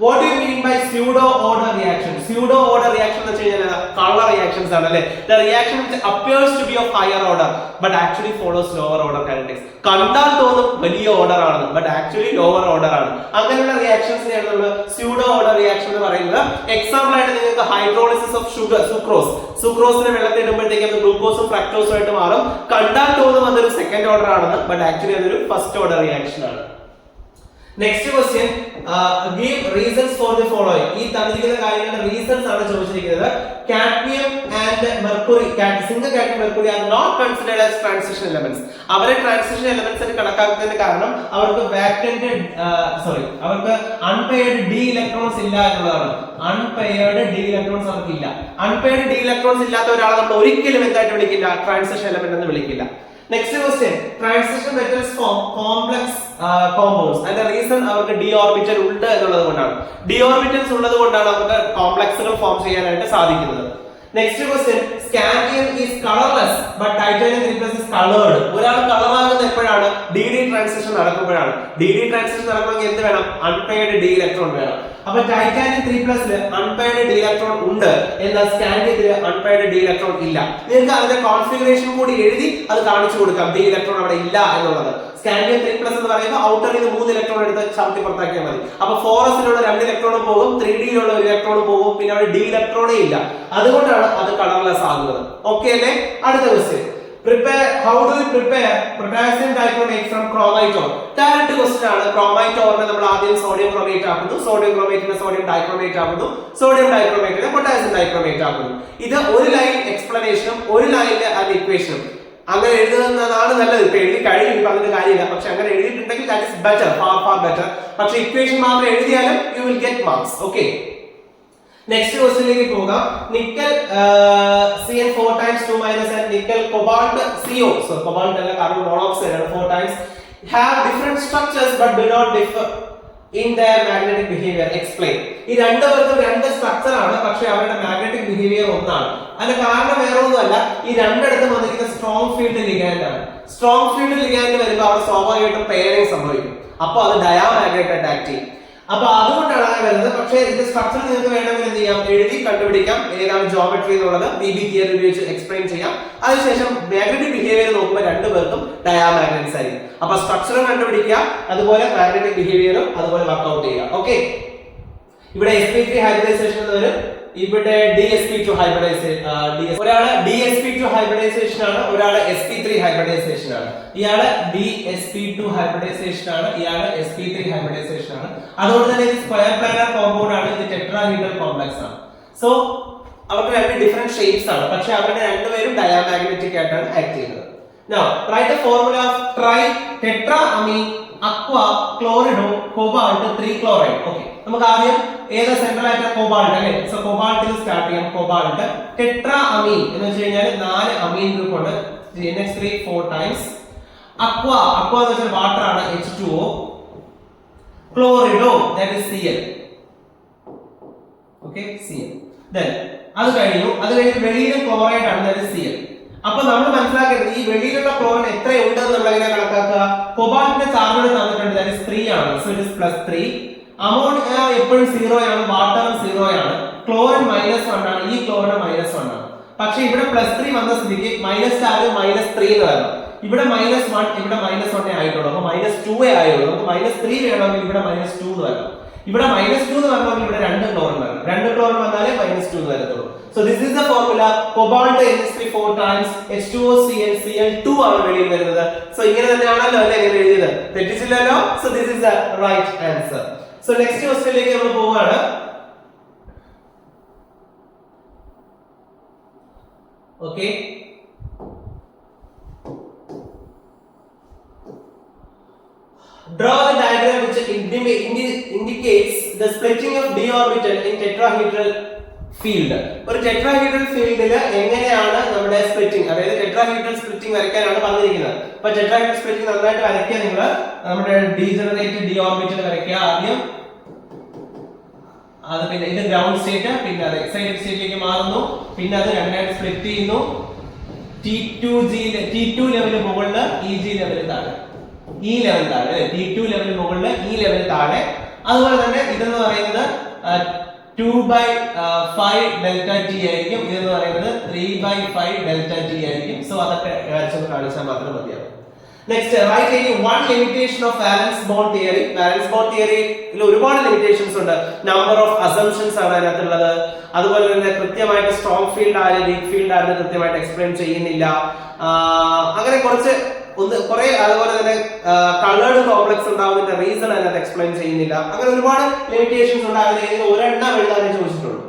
S1: What do you mean by pseudo order reaction? Pseudo order reaction എന്ന് വെച്ചാൽ കളർ റിയാക്ഷൻസ് ആണ് അല്ലേ. The reaction which appears to be of higher order but actually follows lower order kinetics. കണ്ടാൽ തോന്നും വലിയ ഓർഡർ ആണെന്ന്, ബട്ട് ആക്ച്വലി ലോവർ ഓർഡർ ആണ്. അങ്ങനെയുള്ള റിയാക്ഷൻസിനെയാണ് നമ്മൾ സ്യൂഡോ ഓർഡർ റിയാക്ഷൻ എന്ന് പറയുന്നത്. എക്സാമ്പിൾ ആയിട്ട് നിങ്ങൾക്ക് ഹൈഡ്രോളിസിസ് ഓഫ് ഷുഗർ, സുക്രോസിനെ വെള്ളത്തിൽ ഇടുമ്പോഴത്തേക്കും അത് ഗ്ലൂക്കോസും ഫ്രക്ടോസും ആയിട്ട് മാറും. കണ്ടാൽ തോന്നും അതൊരു സെക്കൻഡ് ഓർഡർ ആണെന്ന്, ബട്ട് ആക്ച്വലി അതൊരു ഫസ്റ്റ് ഓർഡർ റിയാക്ഷൻ ആണ്. Next question give reasons for the following. ഈ തന്നിരിക്കുന്ന കാര്യങ്ങളുടെ റീസൺസ് ആണ് ചോദിച്ചിരിക്കുന്നത്. Cadmium and mercury, zinc cadmium mercury are not considered as transition elements. അവരെ ട്രാൻസിഷൻ എലമെന്റ്സ് ആയിട്ട് കണക്കാക്കുന്നതിന് കാരണം അവർക്ക് അവർക്ക് അൺപെയർഡ് ഡി ഇലക്ട്രോൺസ് ഇല്ല എന്നുള്ളതാണ്. അൺപെയർഡ് ഡി ഇലക്ട്രോൺസ് അവർക്ക് ഇല്ല. അൺപെയർഡ് ഡി ഇലക്ട്രോൺസ് ഇല്ലാത്ത ഒരാളെ നമ്മൾ ഒരിക്കലും എന്തായിട്ട് വിളിക്കില്ല? ട്രാൻസിഷൻ എലമെന്റ് എന്ന് വിളിക്കില്ല. Next question, transition metals form complex compounds and the reason അവർക്ക് d orbital ഉണ്ട് എന്നുള്ളത് കൊണ്ടാണ്. d orbitals ഉള്ളത് കൊണ്ടാണ് അവർക്ക് കോംപ്ലക്സുകൾ ഫോം ചെയ്യാനായിട്ട് സാധിക്കുന്നത്. Next question, scandium is colorless but titanium 3+ is colored. ഒരാൾ കളർ ആകുന്നത് എപ്പോഴാണ്? dd ട്രാൻസിഷൻ നടക്കുമ്പോഴാണ്. dd ട്രാൻസിഷൻ നടക്കണമെങ്കിൽ എന്ത് വേണം? അൺപെയർഡ് d ഇലക്ട്രോൺ വേണം. അപ്പോൾ ടൈറ്റാനിയം 3+ അൺപെയർഡ് d ഇലക്ട്രോൺ ഉണ്ട്, എന്നാൽ സ്കാൻഡിയത്തിൽ അൺപെയർഡ് d ഇലക്ട്രോൺ ഇല്ല. നിങ്ങൾക്ക് അതിന്റെ കോൺഫിഗറേഷൻ കൂടി എഴുതി അത് കാണിച്ചു കൊടുക്കാം d ഇലക്ട്രോൺ അവിടെ ഇല്ല എന്നുള്ളത്. സ്കാൻഡിയം 3+ എന്ന് പറയുമ്പോൾ ഔട്ടറിൽ നിന്ന് 3 ഇലക്ട്രോൺ എടുത്ത് ചവിട്ടി പുറത്താക്കിയാൽ മതി. അപ്പോൾ 4sലുള്ള 2 ഇലക്ട്രോൺ പോകും, 3dയിലുള്ള 1 ഇലക്ട്രോൺ പോകും, പിന്നെ അവിടെ d ഇലക്ട്രോണേ ഇല്ല. അതുകൊണ്ടാണ് അത് കളർലെസ് ആകുന്നത്. ഓക്കേ അല്ലേ? അടുത്ത question, how do we prepare potassium dichromate from chromite ore? Direct question ആണ്. ക്രോമൈറ്റ് ഓറിനെ നമ്മൾ ആദ്യം സോഡിയം ക്രോമേറ്റ് ആക്കുന്നു, സോഡിയം ക്രോമേറ്റിനെ സോഡിയം ഡൈക്രോമേറ്റ് ആക്കുന്നു, സോഡിയം ഡൈക്രോമേറ്റിനെ പൊട്ടാസ്യം ഡൈക്രോമേറ്റ് ആക്കുന്നു. ഇത് ഒരു ലൈൻ എക്സ്പ്ലനേഷനും ഒരു ലൈനിലെ അത് ഇക്വേഷനും. അങ്ങനെ എഴുതുന്നതാണ് നല്ലത്. ഇപ്പൊ എഴുതി കഴിഞ്ഞു പറഞ്ഞിട്ട് കാര്യമില്ല, പക്ഷെ അങ്ങനെ എഴുതിയിട്ടുണ്ടെങ്കിൽ that is better, far better. പക്ഷെ ഇക്വേഷൻ മാത്രം എഴുതിയാലും you will get marks. Okay, next ക്വസ്റ്റ്യനിലേക്ക് പോകാം. Nickel Cn 4 times 2- and nickel cobalt CO, so cobalt അല്ല കാർബൺ മോണോക്സൈഡ് ആണ് 4 times, have different structures but do not differ in their magnetic behavior. Explain. ഈ രണ്ടുപേർക്കും രണ്ട് സ്ട്രക്ചർ ആണ്, പക്ഷെ അവരുടെ മാഗ്നറ്റിക് ബിഹേവിയർ ഒന്നാണ്. അതിന്റെ കാരണം വേറെ ഒന്നുമല്ല, ഈ രണ്ടിടത്തും വന്നിരിക്കുന്ന സ്ട്രോങ് ഫീൽഡ് ലിഗാൻഡ് ആണ്. സ്ട്രോങ് ഫീൽഡ് ലിഗാൻഡ് വരുമ്പോൾ അവിടെ സ്വാഭാവികമായിട്ടും പെയറിംഗ് സംഭവിക്കും. അപ്പോൾ അത് ഡയാമാഗ്നറ്റ് ആക്ട് ചെയ്യും. അപ്പൊ അതുകൊണ്ടാണ് അങ്ങനെ വരുന്നത്. പക്ഷേ ഇതിന്റെ സ്ട്രക്ചർ നിങ്ങൾക്ക് വേണമെങ്കിൽ എന്ത് ചെയ്യാം? എഴുതി കണ്ടുപിടിക്കാം ഏതാണ് ജോമെട്രി എന്നുള്ളത്. BB തിയറി ഉപയോഗിച്ച് എക്സ്പ്ലെയിൻ ചെയ്യാം. അതിനുശേഷം മാഗ്നറ്റിക് ബിഹേവിയർ നോക്കുമ്പോൾ രണ്ടുപേർക്കും ഡയാമാഗ്നറ്റ്സ് ആയിരിക്കും. അപ്പൊ സ്ട്രക്ചറും കണ്ടുപിടിക്കുക, അതുപോലെ മാഗ്നറ്റിക് ബിഹേവിയറും അതുപോലെ വർക്ക്ഔട്ട് ചെയ്യുക. ഓക്കെ, ഇവിടെ sp3 ഹൈബ്രിഡൈസേഷൻ എന്ന് വരും, ഇവിടെ dsp2 ഹൈബ്രിഡൈസേഷൻ. ഒരാള് dsp2 ഹൈബ്രിഡൈസേഷൻ ആണ്, ഒരാള് sp3 ഹൈബ്രിഡൈസേഷൻ ആണ്. ഇയാള് dsp2 ഹൈബ്രിഡൈസേഷൻ ആണ്, ഇയാള് sp3 ഹൈബ്രിഡൈസേഷൻ ആണ്. അതുകൊണ്ട് തന്നെ ഇത് സ്ക്വയർ പ്ലാനർ കോമ്പൗണ്ട് ആണ്, ഇത് ടെട്രാഹീഡ്രൽ കോംപ്ലക്സ് ആണ്. സോ അവർക്ക് രണ്ട് ഡിഫറെന്റ് ഷേപ്സ് ആണ്, പക്ഷെ അവരുടെ രണ്ടുപേരും ഡയാമാഗ്നറ്റിക് ആയിട്ടാണ് ആക്ട് ചെയ്യുന്നത്. Now write the formula of tri-tetraamine aqua chlorido cobalt 3-chloride. Okay, നമുക്ക് ആദ്യം ഏതാ സെൻട്രൽ ആയിട്ട്? കോബാൾട്ട് അല്ലേ? സോ കോബാൾട്ടിൽ സ്റ്റാർട്ട് ചെയ്യാം. കോബാൾട്ട് ടെട്രാഅമീൻ എന്ന് വെച്ച് കഴിഞ്ഞാൽ 4 അമീൻ ഗ്രൂപ്പ് ഉണ്ട്, NH3 4 times. അക്വ എന്ന് വെച്ചാൽ വാട്ടർ ആണ്, H2O. Chlorido that is Cl. Okay, Cl. then അത് കഴിഞ്ഞു വെളിയിലെ ക്ലോറൈഡ് ആണ്, ദാറ്റ് ഈസ് Cl. അപ്പൊ നമ്മൾ മനസ്സിലാക്കേണ്ടത് ഈ വെളിയിലുള്ള ക്ലോറിൻ എത്രയുണ്ട് നമ്മൾ എങ്ങനെ കണക്കാക്കുക? കോബാൾട്ടിന്റെ ചാർജ് തന്നിട്ടുണ്ട്, ദാറ്റ് ഈസ് 3 ആണ്. So it is +3. അമോണിയ എപ്പോഴും 0 ആണ്, വാട്ടറും 0 ആണ്. ക്ലോറിൻ -1 ആണ്, ഈ ക്ലോറിൻ -1 ആണ്. പക്ഷെ ഇവിടെ +3 വന്ന സ്ഥിതിക്ക് മൈനസ് ചാർജ് -3 എന്ന് വരണം. ഇവിടെ -1, ഇവിടെ -1 ആയിട്ടുള്ളൂ. അപ്പൊ -2 ആയുള്ളൂ. നമുക്ക് -3 വേണമെങ്കിൽ ഇവിടെ -2 എന്ന് വരണം. ഇവിടെ -2 എന്ന് പറഞ്ഞാൽ ഇവിടെ 2 ക്ലോറിൻ വരണം. 2 ക്ലോറിൻ വന്നാലേ -2 എന്ന് വരത്തുള്ളൂ. So this is the formula. Cobalt NH3 4 times, H2O Cl Cl2 ആണ് വെളിയിൽ വരുന്നത്. സോ ഇങ്ങനെ തന്നെയാണല്ലോ അല്ലേ ഇങ്ങനെ എഴുതിയത്? തെറ്റിച്ചില്ലല്ലോ. So this is the right answer. So next ക്വസ്റ്റ്യനിലേക്ക് നമ്മൾ പോവാണ്. Okay, draw the diagram which indicates the splitting of d orbital in tetrahedral field. ഒരു ടെട്രാഹീഡ്രൽ ഫീൽഡിൽ എങ്ങനെയാണ് നമ്മുടെ സ്പ്ലിറ്റിംഗ്, അതായത് ടെട്രാഹീഡ്രൽ സ്പ്ലിറ്റിംഗ് വരയ്ക്കാനാണ് പറഞ്ഞിരിക്കുന്നത്. അപ്പൊ ടെട്രാഹീഡ്രൽ സ്പ്ലിറ്റിംഗ് നന്നായിട്ട് വരയ്ക്കുക. നിങ്ങൾ നമ്മുടെ ഡീജനറേറ്റ് d ഓർബിറ്റൽ വരയ്ക്കുക ആദ്യം. അത് പിന്നെ ഇത് ഗ്രൗണ്ട് സ്റ്റേറ്റ്, പിന്നെ അത് എക്സൈറ്റഡ് സ്റ്റേറ്റിലേക്ക് മാറുന്നു, പിന്നെ അത് രണ്ടായിട്ട് സ്പ്ലിറ്റ് ചെയ്യുന്നു. T2 ലെവൽ മുകളിൽ, EG ലെവൽ താഴെ, ഈ ലെവൽ താഴെ, T2 ലെവൽ മുകളിൽ, ഈ ലെവൽ താഴെ. അതുപോലെ തന്നെ ഇതെന്ന് പറയുന്നത് 2/5 ഡെൽറ്റ ടി ആയിരിക്കും, ഇതെന്ന് പറയുന്നത് 3/5 ഡെൽറ്റ ടി ആയിരിക്കും. സോ അതൊക്കെ കാണിച്ചാൽ മാത്രം മതിയാവും. Next, write any one limitation of valence bond theory. Valence bond theory il ഒരുപാട് limitations ഉണ്ട്. Number of assumptions ആണ് അതിനകത്തുള്ളത്. അതുപോലെ തന്നെ കൃത്യമായിട്ട് സ്ട്രോങ് ഫീൽഡ് ആയാലും വീക്ക് ഫീൽഡ് ആയാലും കൃത്യമായിട്ട് എക്സ്പ്ലെയിൻ ചെയ്യുന്നില്ല. അങ്ങനെ കുറെ അതുപോലെ തന്നെ കളേർഡ് കോംപ്ലക്സ് ഉണ്ടാവുന്നതിന്റെ റീസൺ അതിനകത്ത് എക്സ്പ്ലെയിൻ ചെയ്യുന്നില്ല. അങ്ങനെ ഒരുപാട് ലിമിറ്റേഷൻസ് ഉണ്ട്. അതിൽ ഒരെണ്ണം എഴുതാനേ ചോദിച്ചിട്ടുള്ളൂ.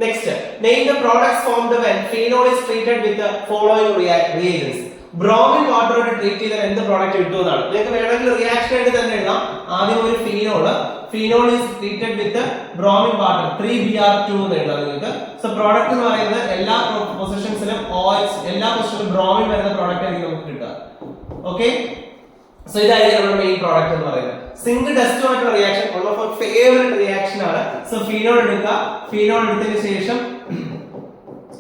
S1: Next, name the products formed when phenol is treated with the following reagents. Bromine water treat ചെയ്താൽ എന്ത് പ്രോഡക്റ്റ് കിട്ടുമെന്നാണ്. നിങ്ങൾക്ക് വേണമെങ്കിൽ റിയാക്ഷൻ ആയിട്ട് തന്നെ എഴുതാം. ആദ്യം ഒരു phenol is treated with bromine water 3Br2 എന്ന് എഴുതാം നിങ്ങൾക്ക്. സോ പ്രോഡക്റ്റ് എന്ന് പറയുന്നത് എല്ലാ പൊസിഷൻസിലും OH എല്ലാ പൊസിഷനിലും ബ്രോമിൻ വരുന്ന പ്രോഡക്റ്റ് ആയിരിക്കും നമുക്ക് കിട്ടുക. ഓക്കെ, സോ ഇതായിരിക്കും നമ്മുടെ മെയിൻ പ്രോഡക്റ്റ് എന്ന് പറയുന്നത്. സിങ്ക് ഡസ്റ്റുമായിട്ടുള്ള reaction one of our favourite reaction ആണ്. സോ ഫീനോൾ എടുക്കുക. ഫീനോൾ എടുത്തതിന് ശേഷം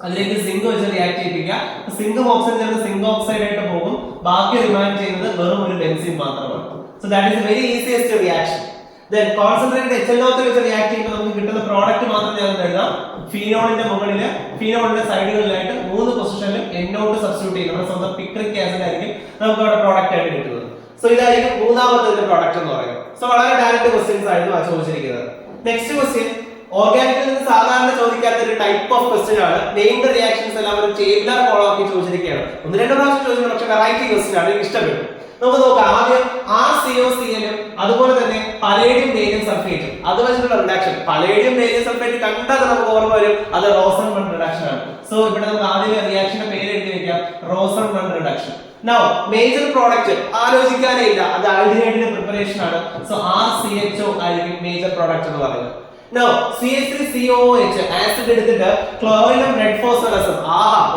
S1: അതിലേക്ക് സിങ്ക് വെച്ച് റിയാക്ട് ചെയ്യിപ്പിക്കുക. സിങ്ക് ഓക്സൈഡ് ചേർന്ന് സിങ്ക് ഓക്സൈഡ് ആയിട്ട് പോകും. ബാക്കി റിമൈൻ ചെയ്യുന്നത് വെറും ഒരു ബെൻസീൻ മാത്രമാണ്. So that is very easiest reaction. Then concentrated HNO3 വെച്ച് റിയാക്ട് ചെയ്യുമ്പോൾ നമുക്ക് കിട്ടുന്ന പ്രോഡക്റ്റ് മാത്രം ഞാൻ എഴുതാം. ഫീനോളിന്റെ മുകളിൽ ഫീനോളിന്റെ സൈഡുകളിലായിട്ട് 3 പൊസിഷനിൽ NO2 സബ്സ്റ്റിറ്റ്യൂട്ട് ചെയ്യും. നമ്മുടെ സ്വന്തം പിക്രിക് ആസിഡ് ആയിരിക്കും നമുക്ക് അവിടെ പ്രോഡക്റ്റ് ആയിട്ട് കിട്ടുന്നത്. സോ ഇതായിരിക്കും മൂന്നാമത്തെ പ്രോഡക്റ്റ് എന്ന് പറയുന്നത്. സോ വളരെ ഡയറക്റ്റ് ക്വസ്റ്റ്യൻസ് ആയിരുന്നു ആ ചോദിച്ചിരിക്കുന്നത്. നെക്സ്റ്റ് ക്വസ്റ്റ്യൻ ഓർഗാനിക്കിൽ നിന്ന് സാധാരണ ചോദിക്കാത്ത ഒരു ടൈപ്പ് ഓഫ് ക്വസ്റ്റ്യൻ ആണ്. നെയിംഡ് റിയാക്ഷൻസ് എല്ലാം ഒരു ടേബിളർ ഫോളോ ആക്കി ചോദിച്ചിരിക്കുകയാണ്. 1-2 പ്രാവശ്യം ചോദിച്ചു, പക്ഷെ വെറൈറ്റി ക്വസ്റ്റ്യൻ ആണ്, എനിക്ക് ഇഷ്ടപ്പെട്ടു. നമുക്ക് നോക്കാം. ആദ്യം RCOCl അതുപോലെ തന്നെ പലേഡിയം ബേരിയം സൾഫേറ്റ് അത് വെച്ചിട്ടുള്ള റിഡക്ഷൻ. പലേഡിയം ബേരിയം സൾഫേറ്റ് കണ്ടാൽ നമുക്ക് ഓർമ്മ വരും അത് റോസൻബർഗ് റിഡക്ഷൻ ആണ്. സോ ഇവിടെ നമുക്ക് ആദ്യം റിയാക്ഷന്റെ പേര് എഴുതി വെക്കാം, Rosenberg reduction. Now major product ആലോചിക്കാനേ ഇല്ല, അത് ആൽഡിഹൈഡിന്റെ പ്രിപ്പറേഷൻ ആണ്. സോ RCHO ആയിരിക്കും മേജർ പ്രോഡക്റ്റ് എന്ന് പറയുന്നത്. Now CH3COOH ആസിഡ് എടുത്തിട്ട് ക്ലോറിനും റെഡ് ഫോസ്ഫറസും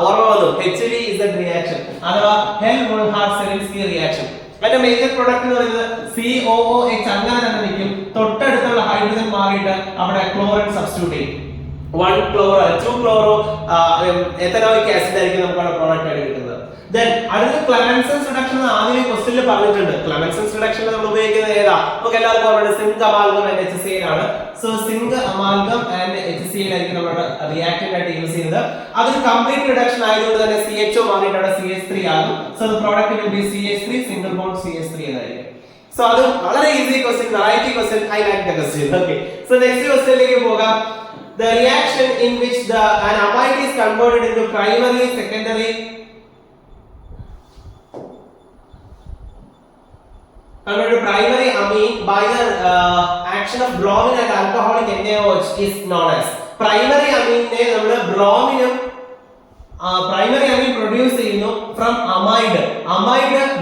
S1: ഓർമ്മ വന്നു HVZ റിയാക്ഷൻ അഥവാ ഹെൽ-വോൾഹാർഡ്-സെലിൻസ്കി റിയാക്ഷൻ. അതിന്റെ മേജർ പ്രോഡക്റ്റ് എന്ന് പറയുന്നത് COOH അങ്ങനെ തന്നെ നിൽക്കും. തൊട്ടടുത്തുള്ള ഹൈഡ്രജൻ മാറിയിട്ട് അവിടെ ക്ലോറിൻ സബ്സ്റ്റിറ്റ്യൂട്ട് ചെയ്യും. 1 ക്ലോറോ 2 ക്ലോറോ എഥനോയിക് ആസിഡ് ആയിരിക്കും നമുക്ക് അവിടെ പ്രോഡക്റ്റ് ആയിട്ട് കിട്ടുന്നത്. Then അടുത്ത ക്ലെമൻസൻസ് റിഡക്ഷൻ ആദ്യമേ ക്വസ്റ്റ്യനിൽ പറഞ്ഞിട്ടുണ്ട്. ക്ലെമൻസൻസ് റിഡക്ഷനിൽ നമ്മൾ ഉപയോഗിക്കുന്നത് ഏതാ? നമുക്ക് എല്ലാവർക്കും ഓർമ്മയുണ്ട്, സിങ്ക് അമാൽഗം ആൻഡ് HCl ആണ്. So zinc amalgam and HCl ആയിരിക്കും നമ്മുടെ റിയാക്റ്റന്റ് ആയിട്ട് യൂസ് ചെയ്യുന്നത്. അതൊരു കംപ്ലീറ്റ് റിഡക്ഷൻ ആയതുകൊണ്ട് തന്നെ CHO മാറിയിട്ട് അവിടെ CH3 ആകും. So the product will be CH3 single bond CH3 എന്നായിരിക്കും. സോ അത് വളരെ easy question, variety question. I like the question. Okay, so next ക്വസ്റ്റ്യനിലേക്ക് പോകാം. The reaction in which an amide is converted into primary, secondary amine by the action of bromine and alcoholic NaOH is known as primary amine. ne nammal brominum primary amine produce ചെയ്യുന്നു from amide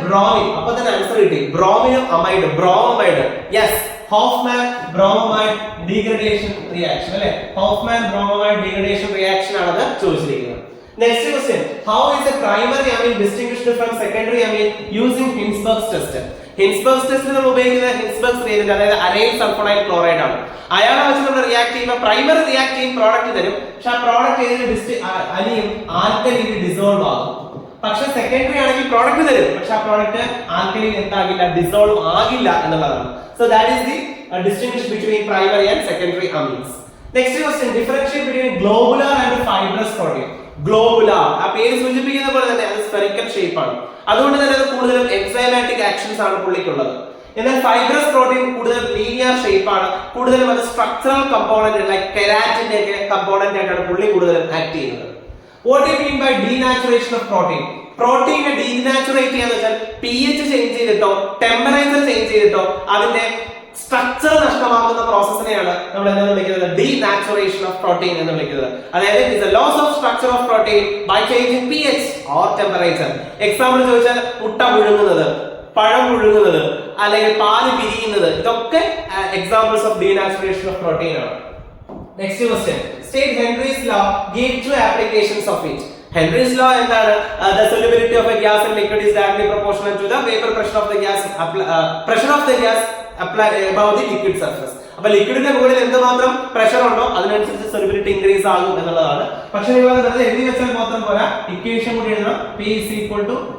S1: bromine. appo then answer kitti brominum amide bromamide. yes, Hofmann bromamide degradation reaction alle Hofmann bromamide degradation reaction aanu ചോദിച്ചിരിക്കുന്നത്. Next question, how is a primary amine distinguished from secondary amine using Hinsberg's test? Hinsberg's test നമ്മൾ ഉപയോഗിക്കുന്നത് ഹിൻസ്ബർഗ്സ് റിയേജന്റ്, അതായത് അരൈൽ സൾഫോണൈൽ ക്ലോറൈഡ് ആണ്. അയാളെ വെച്ച് നമ്മൾ റിയാക്ട് ചെയ്യുമ്പോൾ പ്രൈമറി റിയാക്ട് ചെയ്യും പ്രോഡക്റ്റ് തരും. പക്ഷെ ആ പ്രോഡക്റ്റ് ഏതിൽ അലിയും ആൽക്കലിയിൽ ഡിസോൾവ് ആകും. പക്ഷെ സെക്കൻഡറി ആണെങ്കിൽ പ്രോഡക്റ്റ് തരും, പക്ഷെ ആ പ്രോഡക്റ്റ് ആൽക്കലിയിൽ എന്താകില്ല, ഡിസോൾവ് ആകില്ല എന്നുള്ളതാണ്. So that is the distinguish between primary and secondary amines. Next question, differentiate between globular and fibrous protein. Globular ആ പേര് സൂചിപ്പിക്കുന്ന പോലെ തന്നെ അത് സ്ഫെറിക്കൽ ഷേപ്പ് ആണ്. അതുകൊണ്ട് തന്നെ അത് കൂടുതലും എൻസൈമാറ്റിക് ആക്ഷൻസ് ആണ് പുള്ളിക്കുള്ളത്. എന്നാൽ ഫൈബ്രസ് പ്രോട്ടീൻ കൂടുതൽ ലീനിയർ ഷേപ്പ് ആണ്. കൂടുതലും അത് സ്ട്രക്ചറൽ കമ്പോണന്റ് ലൈക്ക് കെരാറ്റിന്റെ ഒക്കെ കമ്പോണന്റ് ആയിട്ടാണ് പുള്ളി കൂടുതലും ആക്ട് ചെയ്യുന്നത്. What do you mean by denaturation of protein? പ്രോട്ടീനെ ഡീനാച്ചുറേറ്റ് ചെയ്യാന്ന് വെച്ചാൽ pH ചേഞ്ച് ചെയ്തിട്ടോ ടെമ്പറേച്ചർ ചേഞ്ച് ചെയ്തിട്ടോ അതിന്റെ സ്ട്രക്ചർ നഷ്ടമാക്കുന്ന പ്രോസസ്സിനെയാണ് നമ്മൾ എന്താണ് വിളിക്കുന്നത്, ഡീനാച്ചുറേഷൻ ഓഫ് പ്രോട്ടീൻ എന്ന് വിളിക്കുന്നത്. അതായത് it is a loss of structure of protein by changing pH or temperature. Example ചോദിച്ചാൽ മുട്ട പുഴുങ്ങുന്നത്, പഴം പുഴുങ്ങുന്നത്, അല്ലെങ്കിൽ പാല് പിരിയുന്നത്, ഇതൊക്കെ examples of denaturation of protein ആണ്. Next question, state Henry's law, give 2 applications of it. Henry's law എന്താണ്? The solubility of a gas in liquid is directly proportional to the vapor pressure of the gas, pressure of the gas applied above the liquid surface. അപ്പോൾ ലിക്വിഡിന്റെ മുകളിൽ എന്തുമാത്രം പ്രഷർ ഉണ്ടോ അതിനനുസരിച്ച് സൊല്യൂബിലിറ്റി ഇൻക്രീസ് ആകും എന്നുള്ളതാണ്. പക്ഷേ നിങ്ങൾ വെറുതെ എഴുതി വെച്ചാൽ മാത്രം പോരാ, ഇക്വേഷൻ കൂടി എഴുതണം. P =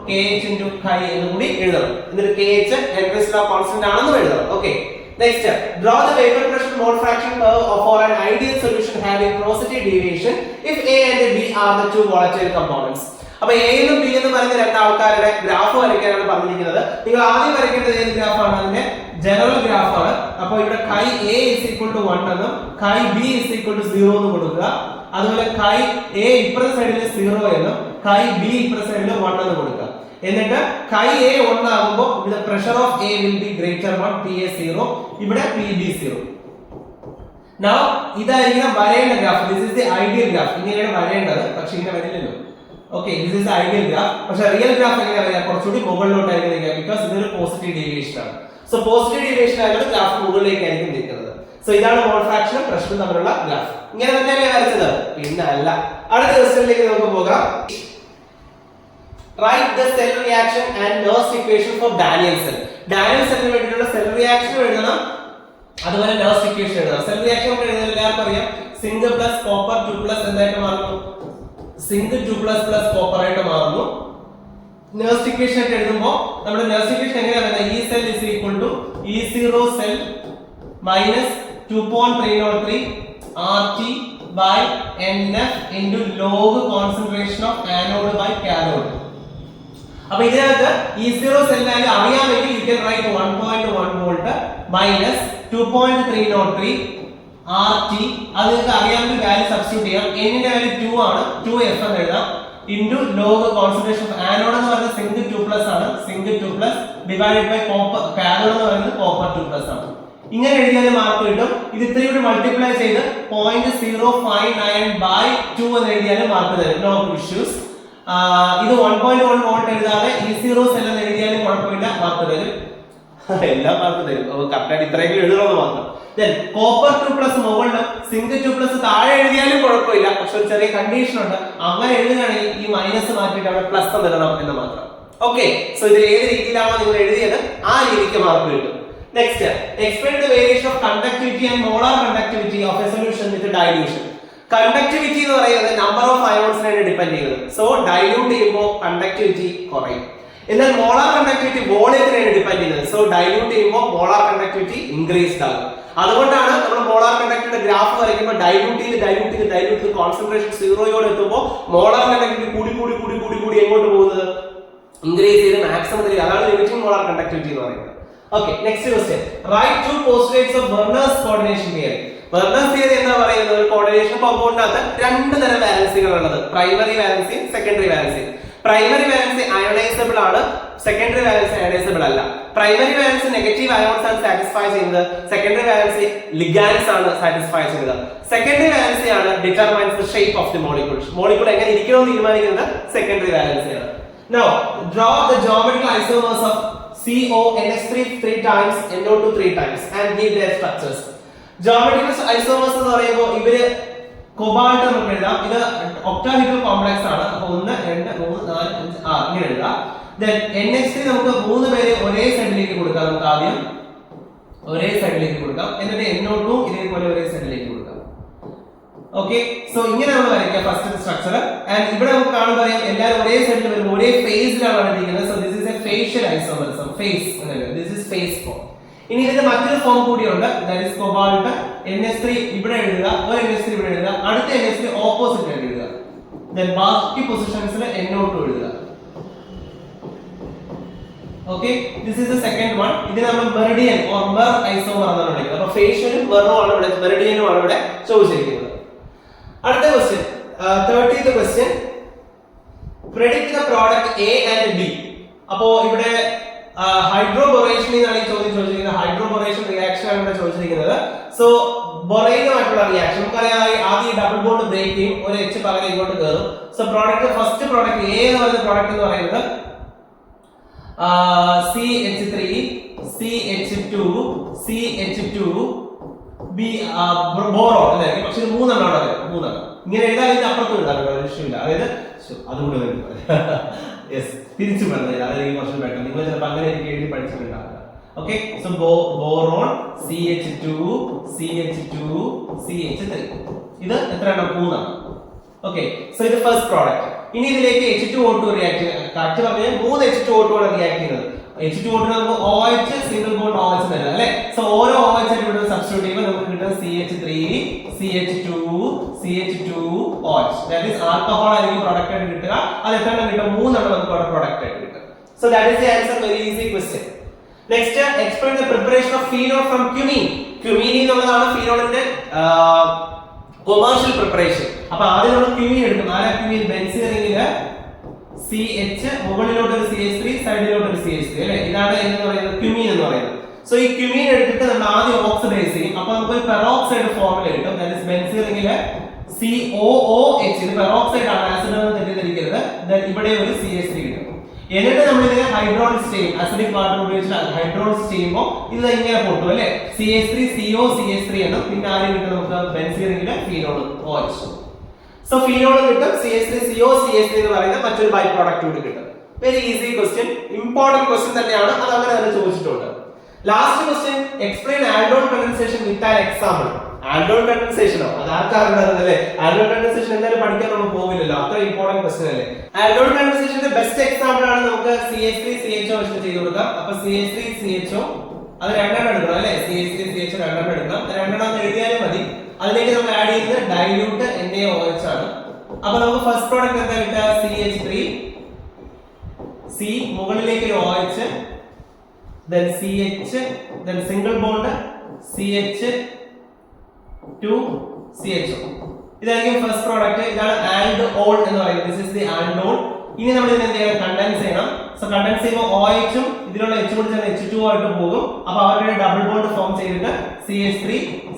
S1: KH × chi എന്ന് കൂടി എഴുതണം. എന്നിട്ട് KH Henry's law കോൺസ്റ്റന്റ് ആണെന്ന് എഴുതണം. Okay, next draw the vapor pressure mole fraction curve for an ideal solution having porosity deviation if A and B are the 2 volatile components. അപ്പൊ എ എന്നും ബി എന്ന് പറയുന്ന രണ്ട് ആൾക്കാരുടെ ഗ്രാഫ് വരയ്ക്കാനാണ് പറഞ്ഞിരിക്കുന്നത്. നിങ്ങൾ ആദ്യം വരയ്ക്കേണ്ടത് ഏത് ഗ്രാഫാണ്? അതിന്റെ ജനറൽ ഗ്രാഫാണ്. അപ്പൊ ഇവിടെ chi A is equal to 1 എന്നും chi B is equal to 0 എന്നും കൊടുക്കുക. അതുപോലെ കൈ എ ഇപ്പുറത്തെ സൈഡിൽ 0 എന്നും കൈ ബി ഇപ്പുറത്തെ സൈഡിൽ 1 എന്നും കൊടുക്കുക. എന്നിട്ട് കൈ എ 1 ആകുമ്പോൾ ഇവിടെ pressure of A will be greater 1, P A 0, ഇവിടെ പി ബി 0. Now ഇതായിരിക്കണം വരേണ്ട graph. This is the ideal graph. ഇങ്ങനെയാണ് വരേണ്ടത്, പക്ഷെ ഇങ്ങനെ വരില്ലല്ലോ. Okay, this is the ideal graph. പക്ഷെ റിയൽ ഗ്രാഫ് എങ്ങനെ വരിക? കുറച്ചുകൂടി മുകളിലോട്ടായിരിക്കും നിൽക്കുക, ബിക്കോസ് ഇതൊരു പോസിറ്റീവ് ഡീവിയേഷൻ ആണ്. സോ പോസിറ്റീവ് ഡീവിയേഷൻ ആയതുകൊണ്ട് ഗ്രാഫ് മുകളിലേക്കായിരിക്കും നിൽക്കുന്നത്. സോ ഇതാണ് മോൾ ഫ്രാക്ഷനും പ്രഷറും തമ്മിലുള്ള ഗ്രാഫ്. ഇങ്ങനെ തന്നെയല്ലേ വരച്ചത്? പിന്നെ അല്ല. അടുത്ത ക്വസ്റ്റ്യനിലേക്ക് നമുക്ക് പോകാം. Write the cell reaction and Nernst equation for Daniell cell. Daniell cell വേണ്ടിയുള്ള സെൽ റിയാക്ഷൻ എഴുതണം, അതുപോലെ Nernst equation എഴുതണം. സെൽ റിയാക്ഷൻ എഴുതുന്നത് എല്ലാവർക്കും അറിയാം. സിങ്ക് പ്ലസ് കോപ്പർ 2+ എന്തായിട്ട് മാറുന്നു? സിങ്ക് 2+ കോപ്പർ ആയിട്ട് മാറുന്നു. Nernst equation ആയിട്ട് എഴുതുമ്പോൾ നമ്മുടെ Nernst equation എങ്ങനെയാണ് വരുന്നത്? E cell is equal to E0 cell minus 2.303 RT by NF into log concentration of anode by cathode. അപ്പൊ ഇതിനകത്ത് E0 സെല്ലിനായി അറിയാമെങ്കിൽ you can write 1.1 volt minus 2.303 RT. അത് നിങ്ങൾക്ക് അറിയാമെങ്കിൽ വാല്യൂ സബ്സ്റ്റിറ്റ്യൂട്ട് ചെയ്യാം. n ന്റെ വാല്യൂ 2 ആണ്, 2F എന്ന് എഴുതാം, into log concentration of anode എന്ന് പറയുന്നത് സിങ്ക് 2+ ആണ്, zinc 2+ divided by copper cathode എന്ന് പറയുന്നത് copper 2+ ആണ്. ഇങ്ങനെ എഴുതിയാൽ മാർക്ക് കിട്ടും. ഇത് ഇത്രയും കൂടി മൾട്ടിപ്ലൈ ചെയ്ത് 0.059/2 എന്ന് എഴുതിയാൽ മാർക്ക് തരും. No issues. ഇത് 1.1 വോൾട്ട് എഴുതാതെ E0 സെൽ എന്ന് എഴുതിയാലും കുഴപ്പമില്ല, മാർക്ക് തരും. എല്ലാം മാർക്ക് തരും. കറക്റ്റായിട്ട് ഇത്രയെങ്കിലും എഴുതണമെന്ന് മാത്രം. ദെൻ കോപ്പർ 2+ മുകളിലും സിങ്ക് 2+ താഴെ എഴുതിയാലും കുഴപ്പമില്ല, പക്ഷെ ഒരു ചെറിയ കണ്ടീഷൻ ഉണ്ട്. അങ്ങനെ എഴുതുകയാണെങ്കിൽ ഈ മൈനസ് മാറ്റിയിട്ട് അവിടെ പ്ലസ് തരണം എന്ന് മാത്രം. ഓക്കെ, സോ ഇത് ഏത് രീതിയിലാണോ നിങ്ങൾ എഴുതിയത് ആ രീതിക്ക് മാർക്ക് കിട്ടും. Next, explain the variation of conductivity and molar conductivity of a solution with dilution. Conductivity എന്ന് പറയുന്നത് number of ions-നെ ഡിപെൻഡ് ചെയ്യുന്നത്. സോ ഡൈല്യൂട്ട് ചെയ്യുമ്പോൾ കണ്ടക്ടിവിറ്റി കുറയും. എന്നാൽ മോളാർ കണ്ടക്ടിവിറ്റി വോളിയത്തിനെ ഡിപെൻഡ് ചെയ്യുന്നത്. സോ ഡൈല്യൂട്ട് ചെയ്യുമ്പോൾ മോളാർ കണ്ടക്ടിവിറ്റി ഇൻക്രീസ്ഡ് ആകും. അതുകൊണ്ടാണ് നമ്മൾ മോളാർ കണ്ടക്ടിവിറ്റിയുടെ ഗ്രാഫ് വരയ്ക്കുമ്പോൾ ഡൈല്യൂട്ട് കോൺസെൻട്രേഷൻ 0 എത്തുമ്പോൾ മോളാർ കണ്ടക്ടിവിറ്റി കൂടി എങ്ങോട്ട് പോകുന്നത്? ഇൻക്രീസ് ചെയ്ത് മാക്സിമം. അതാണ് ലിമിറ്റിംഗ് മോളാർ കണ്ടക്ടിവിറ്റി എന്ന് പറയുന്നത്. Okay, next question. Write two postulates of Werner's coordination theory. Werner's theory എന്താ പറയുന്നത്? ഒരു കോർഡിനേഷൻ കോമ്പൗണ്ടിനകത്ത് രണ്ട് തരം വാലൻസികൾ ഉള്ളത്, primary valency, secondary valency. Primary valency ionisable ആണ്, സെക്കൻഡറി വാലൻസി അയോണൈസബിൾ അല്ല. പ്രൈമറി വാലൻസി നെഗറ്റീവ് അയോൺസ് ആണ് സാറ്റിസ്ഫൈ ചെയ്യുന്നത്, സെക്കൻഡറി വാലൻസി ലിഗാൻഡ്സ് ആണ് സാറ്റിസ്ഫൈ ചെയ്യുന്നത്. സെക്കൻഡറി വാലൻസി ആണ് determines the shape of the molecule. Molecule എങ്ങനെ ഇരിക്കണമെന്ന് തീരുമാനിക്കുന്നത് സെക്കൻഡറി വാലൻസി ആണ്. Now, draw the geometrical isomers of CO NH3 3 times, NO2 3 times and give their structures. Geometrical isomers എന്ന് പറയുമ്പോൾ ഇവര് കോബാൾട്ട് നമുക്ക് എഴുതാം. ഇത് ഒക്ടാഹെഡ്രൽ കോംപ്ലക്സ് ആണ്. അപ്പോൾ 1 2 3 4 5 ഇങ്ങനെ എഴുതാം. Then NH3 നമുക്ക് 3 പേരെ ഒരേ സൈഡിലേക്ക് കൊടുക്കാം. നമുക്ക് ആദ്യം ഒരേ സൈഡിലേക്ക് കൊടുക്കാം, എന്നിട്ട് NO2 ഇതേപോലെ ഒരേ സൈഡിലേക്ക് കൊടുക്കാം. ഓക്കെ, സോ ഇങ്ങനെ നമ്മൾ വരയ്ക്കാം ഫസ്റ്റ് സ്ട്രക്ചർ. ആൻഡ് ഇവിടെ നമുക്ക് കാണുമ്പോൾ അറിയാം എല്ലാവരും ഒരേ സൈഡിൽ വരും, ഒരേ ഫേസിലാണ് വരയ്ക്കുന്നത്. So this is a facial isomerism. Face എന്നല്ല, ദിസ് ഈസ് ഫേസ് ഫോം. ഇനി ഇതിന്റെ മറ്റൊരു ഫോം കൂടിയുണ്ട്, ദാറ്റ് ഈസ് കോബാൾട്ട്. NH3 ഇവിടെ എഴുതുക, ഒരു NH3 ഇവിടെ എഴുതുക, അടുത്ത NH3 ഓപ്പോസിറ്റ് ആയിട്ട് എഴുതുക. ദെൻ ബാക്കി പൊസിഷൻസിൽ NO2 എഴുതുക. Okay, this is the second one. ഇത് നമ്മൾ മെറിഡിയൻ ഓർ മെർ ഐസോമർ എന്നാണ് വിളിക്കുന്നത്. അപ്പോൾ ഫേഷ്യലും മെറും ആണ് ഇവിടെ, മെറിഡിയനും ആണ് ഇവിടെ ചോദിച്ചിരിക്കുന്നത്. അടുത്ത question, 30th question. Predict the product A and B. അപ്പോൾ ഇവിടെ ഹൈഡ്രോബൊറേഷൻ എന്നാണ് ഈ ചോദ്യം ചോദിച്ചിരിക്കുന്നത്. ഹൈഡ്രോബൊറേഷൻ റിയാക്ഷൻ ആണ് ഇവിടെ ചോദിച്ചിരിക്കുന്നത്. സോ ബൊറൈനുമായിട്ടുള്ള റിയാക്ഷൻ നമുക്കറിയാം, ആദ്യം ഡബിൾ ബോണ്ട് ബ്രേക്ക് ചെയ്യും, ഒരു H പകരം ഇങ്ങോട്ട് കയറും. So product, first product A എന്ന് പറയുന്ന പ്രോഡക്റ്റ് എന്ന് പറയുന്നത് CH3 CH2 CH2 B boron അല്ലേ? പക്ഷെ 3 എണ്ണമാണ്, 3 ഇങ്ങനെ എഴുതാൻ, ഇതിന്റെ അപ്പുറത്തും എഴുതാൻ വിഷയമില്ല. അതായത് അതുകൂടെ തിരിച്ചു പറഞ്ഞില്ല, അതായത് ഈ വർഷം പെട്ടെന്ന് നിങ്ങൾ ചിലപ്പോൾ അങ്ങനെ എനിക്ക് എഴുതി പഠിച്ചിട്ടുണ്ടാവില്ല. Okay, so boron CH2 CH2 CH3 ഇത് എത്ര എണ്ണം? 3 ആണ്. ഓക്കെ, സോ ഇത് ഫസ്റ്റ് പ്രോഡക്റ്റ്. ഇനി ഇതിലേക്ക് H2O2 റിയാക്ട് കാറ്റ് പറഞ്ഞാൽ 3 H2O2 ആണ് റിയാക്ട് ചെയ്യുന്നത്. H2 കൊണ്ട് നമുക്ക് OH സിംഗിൾ ബോണ്ട് OH തരാം അല്ലേ. സോ ഓരോ OH ആയിട്ട് ഇവിടെ സബ്സ്റ്റിറ്റ്യൂട്ട് ചെയ്യുമ്പോൾ നമുക്ക് കിട്ടും CH3 CH2 CH2 OH. That is alcohol ആയിരിക്കും പ്രൊഡക്റ്റ് ആയിട്ട് കിട്ടുക. അത് എത്ര എണ്ണം കിട്ടും? 3 എണ്ണം നമുക്ക് ഇവിടെ പ്രൊഡക്റ്റ് ആയിട്ട് കിട്ടും. So that is the answer. Very easy question. Next, explain the preparation of phenol from cumin. Cumin എന്നുള്ളതാണ് ഫീനോളിന്റെ കൊമേഴ്ഷ്യൽ പ്രിപ്പറേഷൻ. അപ്പൊ ആദ്യം നമ്മൾ ക്യുമീൻ എടുക്കും. ആരാ ക്യുമീൻ? ബെൻസീൻ റിംഗില് CH, മുകളിലോട്ട് ഒരു CH3, സൈഡിലോട്ട് ഒരു CH3 അല്ലേ. ഇതാണ് എന്ന് പറയുന്നത് ക്യുമീൻ എന്ന് പറയുന്നത്. സോ ഈ ക്യുമീൻ എടുത്തിട്ട് നമ്മൾ ആദ്യം ഓക്സിഡൈസ് ചെയ്യും. അപ്പൊ നമുക്ക് ഒരു പെറോക്സൈഡ് ഫോർമുല കിട്ടും. ദാറ്റ് ഈസ് ബെൻസീൻ റിംഗില് COOH. ഇത് പെറോക്സൈഡ് ആണ്, ആസിഡ് എന്ന് തെറ്റിദ്ധരിക്കരുത്. ദെൻ ഇവിടെ ഒരു CH3 കിട്ടും. എന്നിട്ട് നമ്മൾ ഇതിനെ ഹൈഡ്രോളിസ് ചെയ്യും. അസിഡിക് വാട്ടർ ഉപയോഗിച്ച് ഹൈഡ്രോളിസ് ചെയ്യുമ്പോൾ ഇത് ഇങ്ങനെ പൊട്ടും അല്ലേ. CH3 CO CH3 എന്നും പിന്നെ ആദ്യം കിട്ടും നമുക്ക് ബെൻസീൻ റിംഗില് ഫീനോൾ OH. സോ ഫീനോൾ കിട്ടും. CH3 CO CH3 എന്ന് പറയുന്ന മറ്റൊരു ബൈ പ്രോഡക്റ്റ് കൂടി കിട്ടും. Very easy question, important question തന്നെയാണ്. അത് അങ്ങനെ തന്നെ ചോദിച്ചിട്ടുണ്ട്. Last question, explain aldol condensation with an example. Aldol കണ്ടൻസേഷനോ അത് ആർക്കറിയാതെ ആൽഡോൺ കണ്ടൻസേഷൻ എന്തായാലും പഠിക്കാൻ നമ്മൾ പോവില്ലല്ലോ, അത്ര ഇമ്പോർട്ടന്റ് ക്വസ്റ്റ്യൻ അല്ലേ. ആൽഡോൺ കണ്ടൻസേഷന്റെ ബെസ്റ്റ് എക്സാമ്പിൾ ആണ് നമുക്ക് CH3 CHO വെച്ച് ചെയ്ത് കൊടുക്കാം. അപ്പൊ CH3 CHO അത് രണ്ടെണ്ണം എടുക്കണം അല്ലേ. CH3 CHO രണ്ടെണ്ണം എടുക്കണം. രണ്ടെണ്ണം എഴുതിയാലും മതി. അതിലേക്ക് നമ്മൾ ആഡ് ചെയ്യുന്നത് ഡൈല്യൂട്ട് NaOH ആണ്. അപ്പൊ നമുക്ക് ഫസ്റ്റ് പ്രോഡക്റ്റ് എന്താ കിട്ടുക? CH3 C, മുകളിലേക്ക് ഒരു OH, then CH, then single bond CH2 CHO. ഇതായിരിക്കും ഫസ്റ്റ് പ്രോഡക്റ്റ്. ഇതാണ് ആൽഡോൾ എന്ന് പറയുന്നത്. This is the aldol. ഇനി നമ്മൾ ഇതിനെ എന്ത് ചെയ്യണം? കണ്ടൻസ് ചെയ്യണം. സോ കണ്ടൻസ് ചെയ്യുമ്പോൾ OH ഉം ഇതിലുള്ള H കൂടി ചേർന്ന് H2 ആയിട്ട് പോകും. അപ്പൊ അവരുടെ ഡബിൾ ബോണ്ട് ഫോം ചെയ്തിട്ട് CH3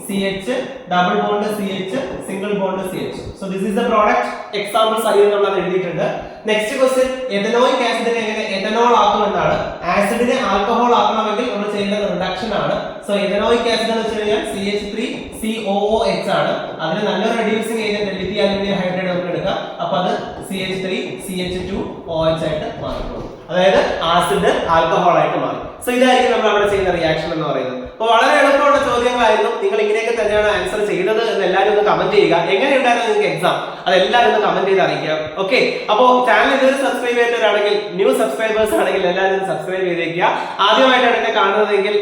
S1: CH, double bond CH, single bond CH. So this is the product. Examples ആയി എന്നുള്ളത് എഴുതിയിട്ടുണ്ട്. നെക്സ്റ്റ് ക്വസ്റ്റ്യൻ, എഥനോയിക് ആസിഡിനെ എങ്ങനെ എഥനോൾ ആക്കും എന്നാണ്. ആസിഡിനെ ആൽക്കഹോൾ ആക്കണമെങ്കിൽ നമ്മൾ ചെയ്യേണ്ടത് റിഡക്ഷൻ ആണ്. സോ എഥനോയിക് ആസിഡ് എന്ന് വെച്ച് കഴിഞ്ഞാൽ CH3 COOH ആണ്. അതിന് നല്ലൊരു reducing agent lithium aluminium hydride നമുക്ക് എടുക്കാം. അപ്പൊ അത് CH3 CH2 OH ആയിട്ട് മാറിപ്പോകും. അതായത് ആസിഡ് ആൽക്കഹോൾ ആയിട്ട് മാറി. സോ ഇതായിരിക്കും നമ്മൾ അവിടെ ചെയ്യുന്ന റിയാക്ഷൻ എന്ന് പറയുന്നത്. അപ്പോൾ വളരെ എളുപ്പമുള്ള ചോദ്യങ്ങളായിരുന്നു. നിങ്ങൾ ഇങ്ങനെയൊക്കെ തന്നെയാണ് ആൻസർ ചെയ്തത് എന്ന് എല്ലാവരും ഒന്ന് കമന്റ് ചെയ്യുക. എങ്ങനെയുണ്ടായിരുന്നു നിങ്ങൾക്ക് എക്സാം? അത് എല്ലാവരും ഒന്ന് കമന്റ് ചെയ്ത് അറിയിക്കുക. ഓക്കെ, അപ്പോൾ ചാനൽ ഇതുവരെ സബ്സ്ക്രൈബ് ചെയ്തവരാണെങ്കിൽ, ന്യൂ സബ്സ്ക്രൈബേഴ്സ് ആണെങ്കിൽ എല്ലാവരും സബ്സ്ക്രൈബ് ചെയ്തേക്കുക. ആദ്യമായിട്ടാണ് എന്നെ കാണുന്നതെങ്കിൽ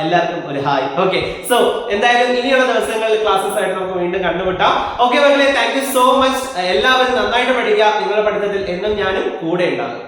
S1: എല്ലാവർക്കും ഒരു ഹായ്. ഓക്കെ, സോ എന്തായാലും ഇനിയുള്ള ദിവസങ്ങളിൽ ക്ലാസ്സസ് ആയിട്ട് നമുക്ക് വീണ്ടും കണ്ടുമുട്ടാം. ഓക്കെ മക്കളെ, താങ്ക് യു സോ മച്ച്. എല്ലാവരും നന്നായിട്ട് പഠിക്കുക. നിങ്ങളുടെ പഠിത്തത്തിൽ എന്നും ഞാനും കൂടെ ഉണ്ടാകും.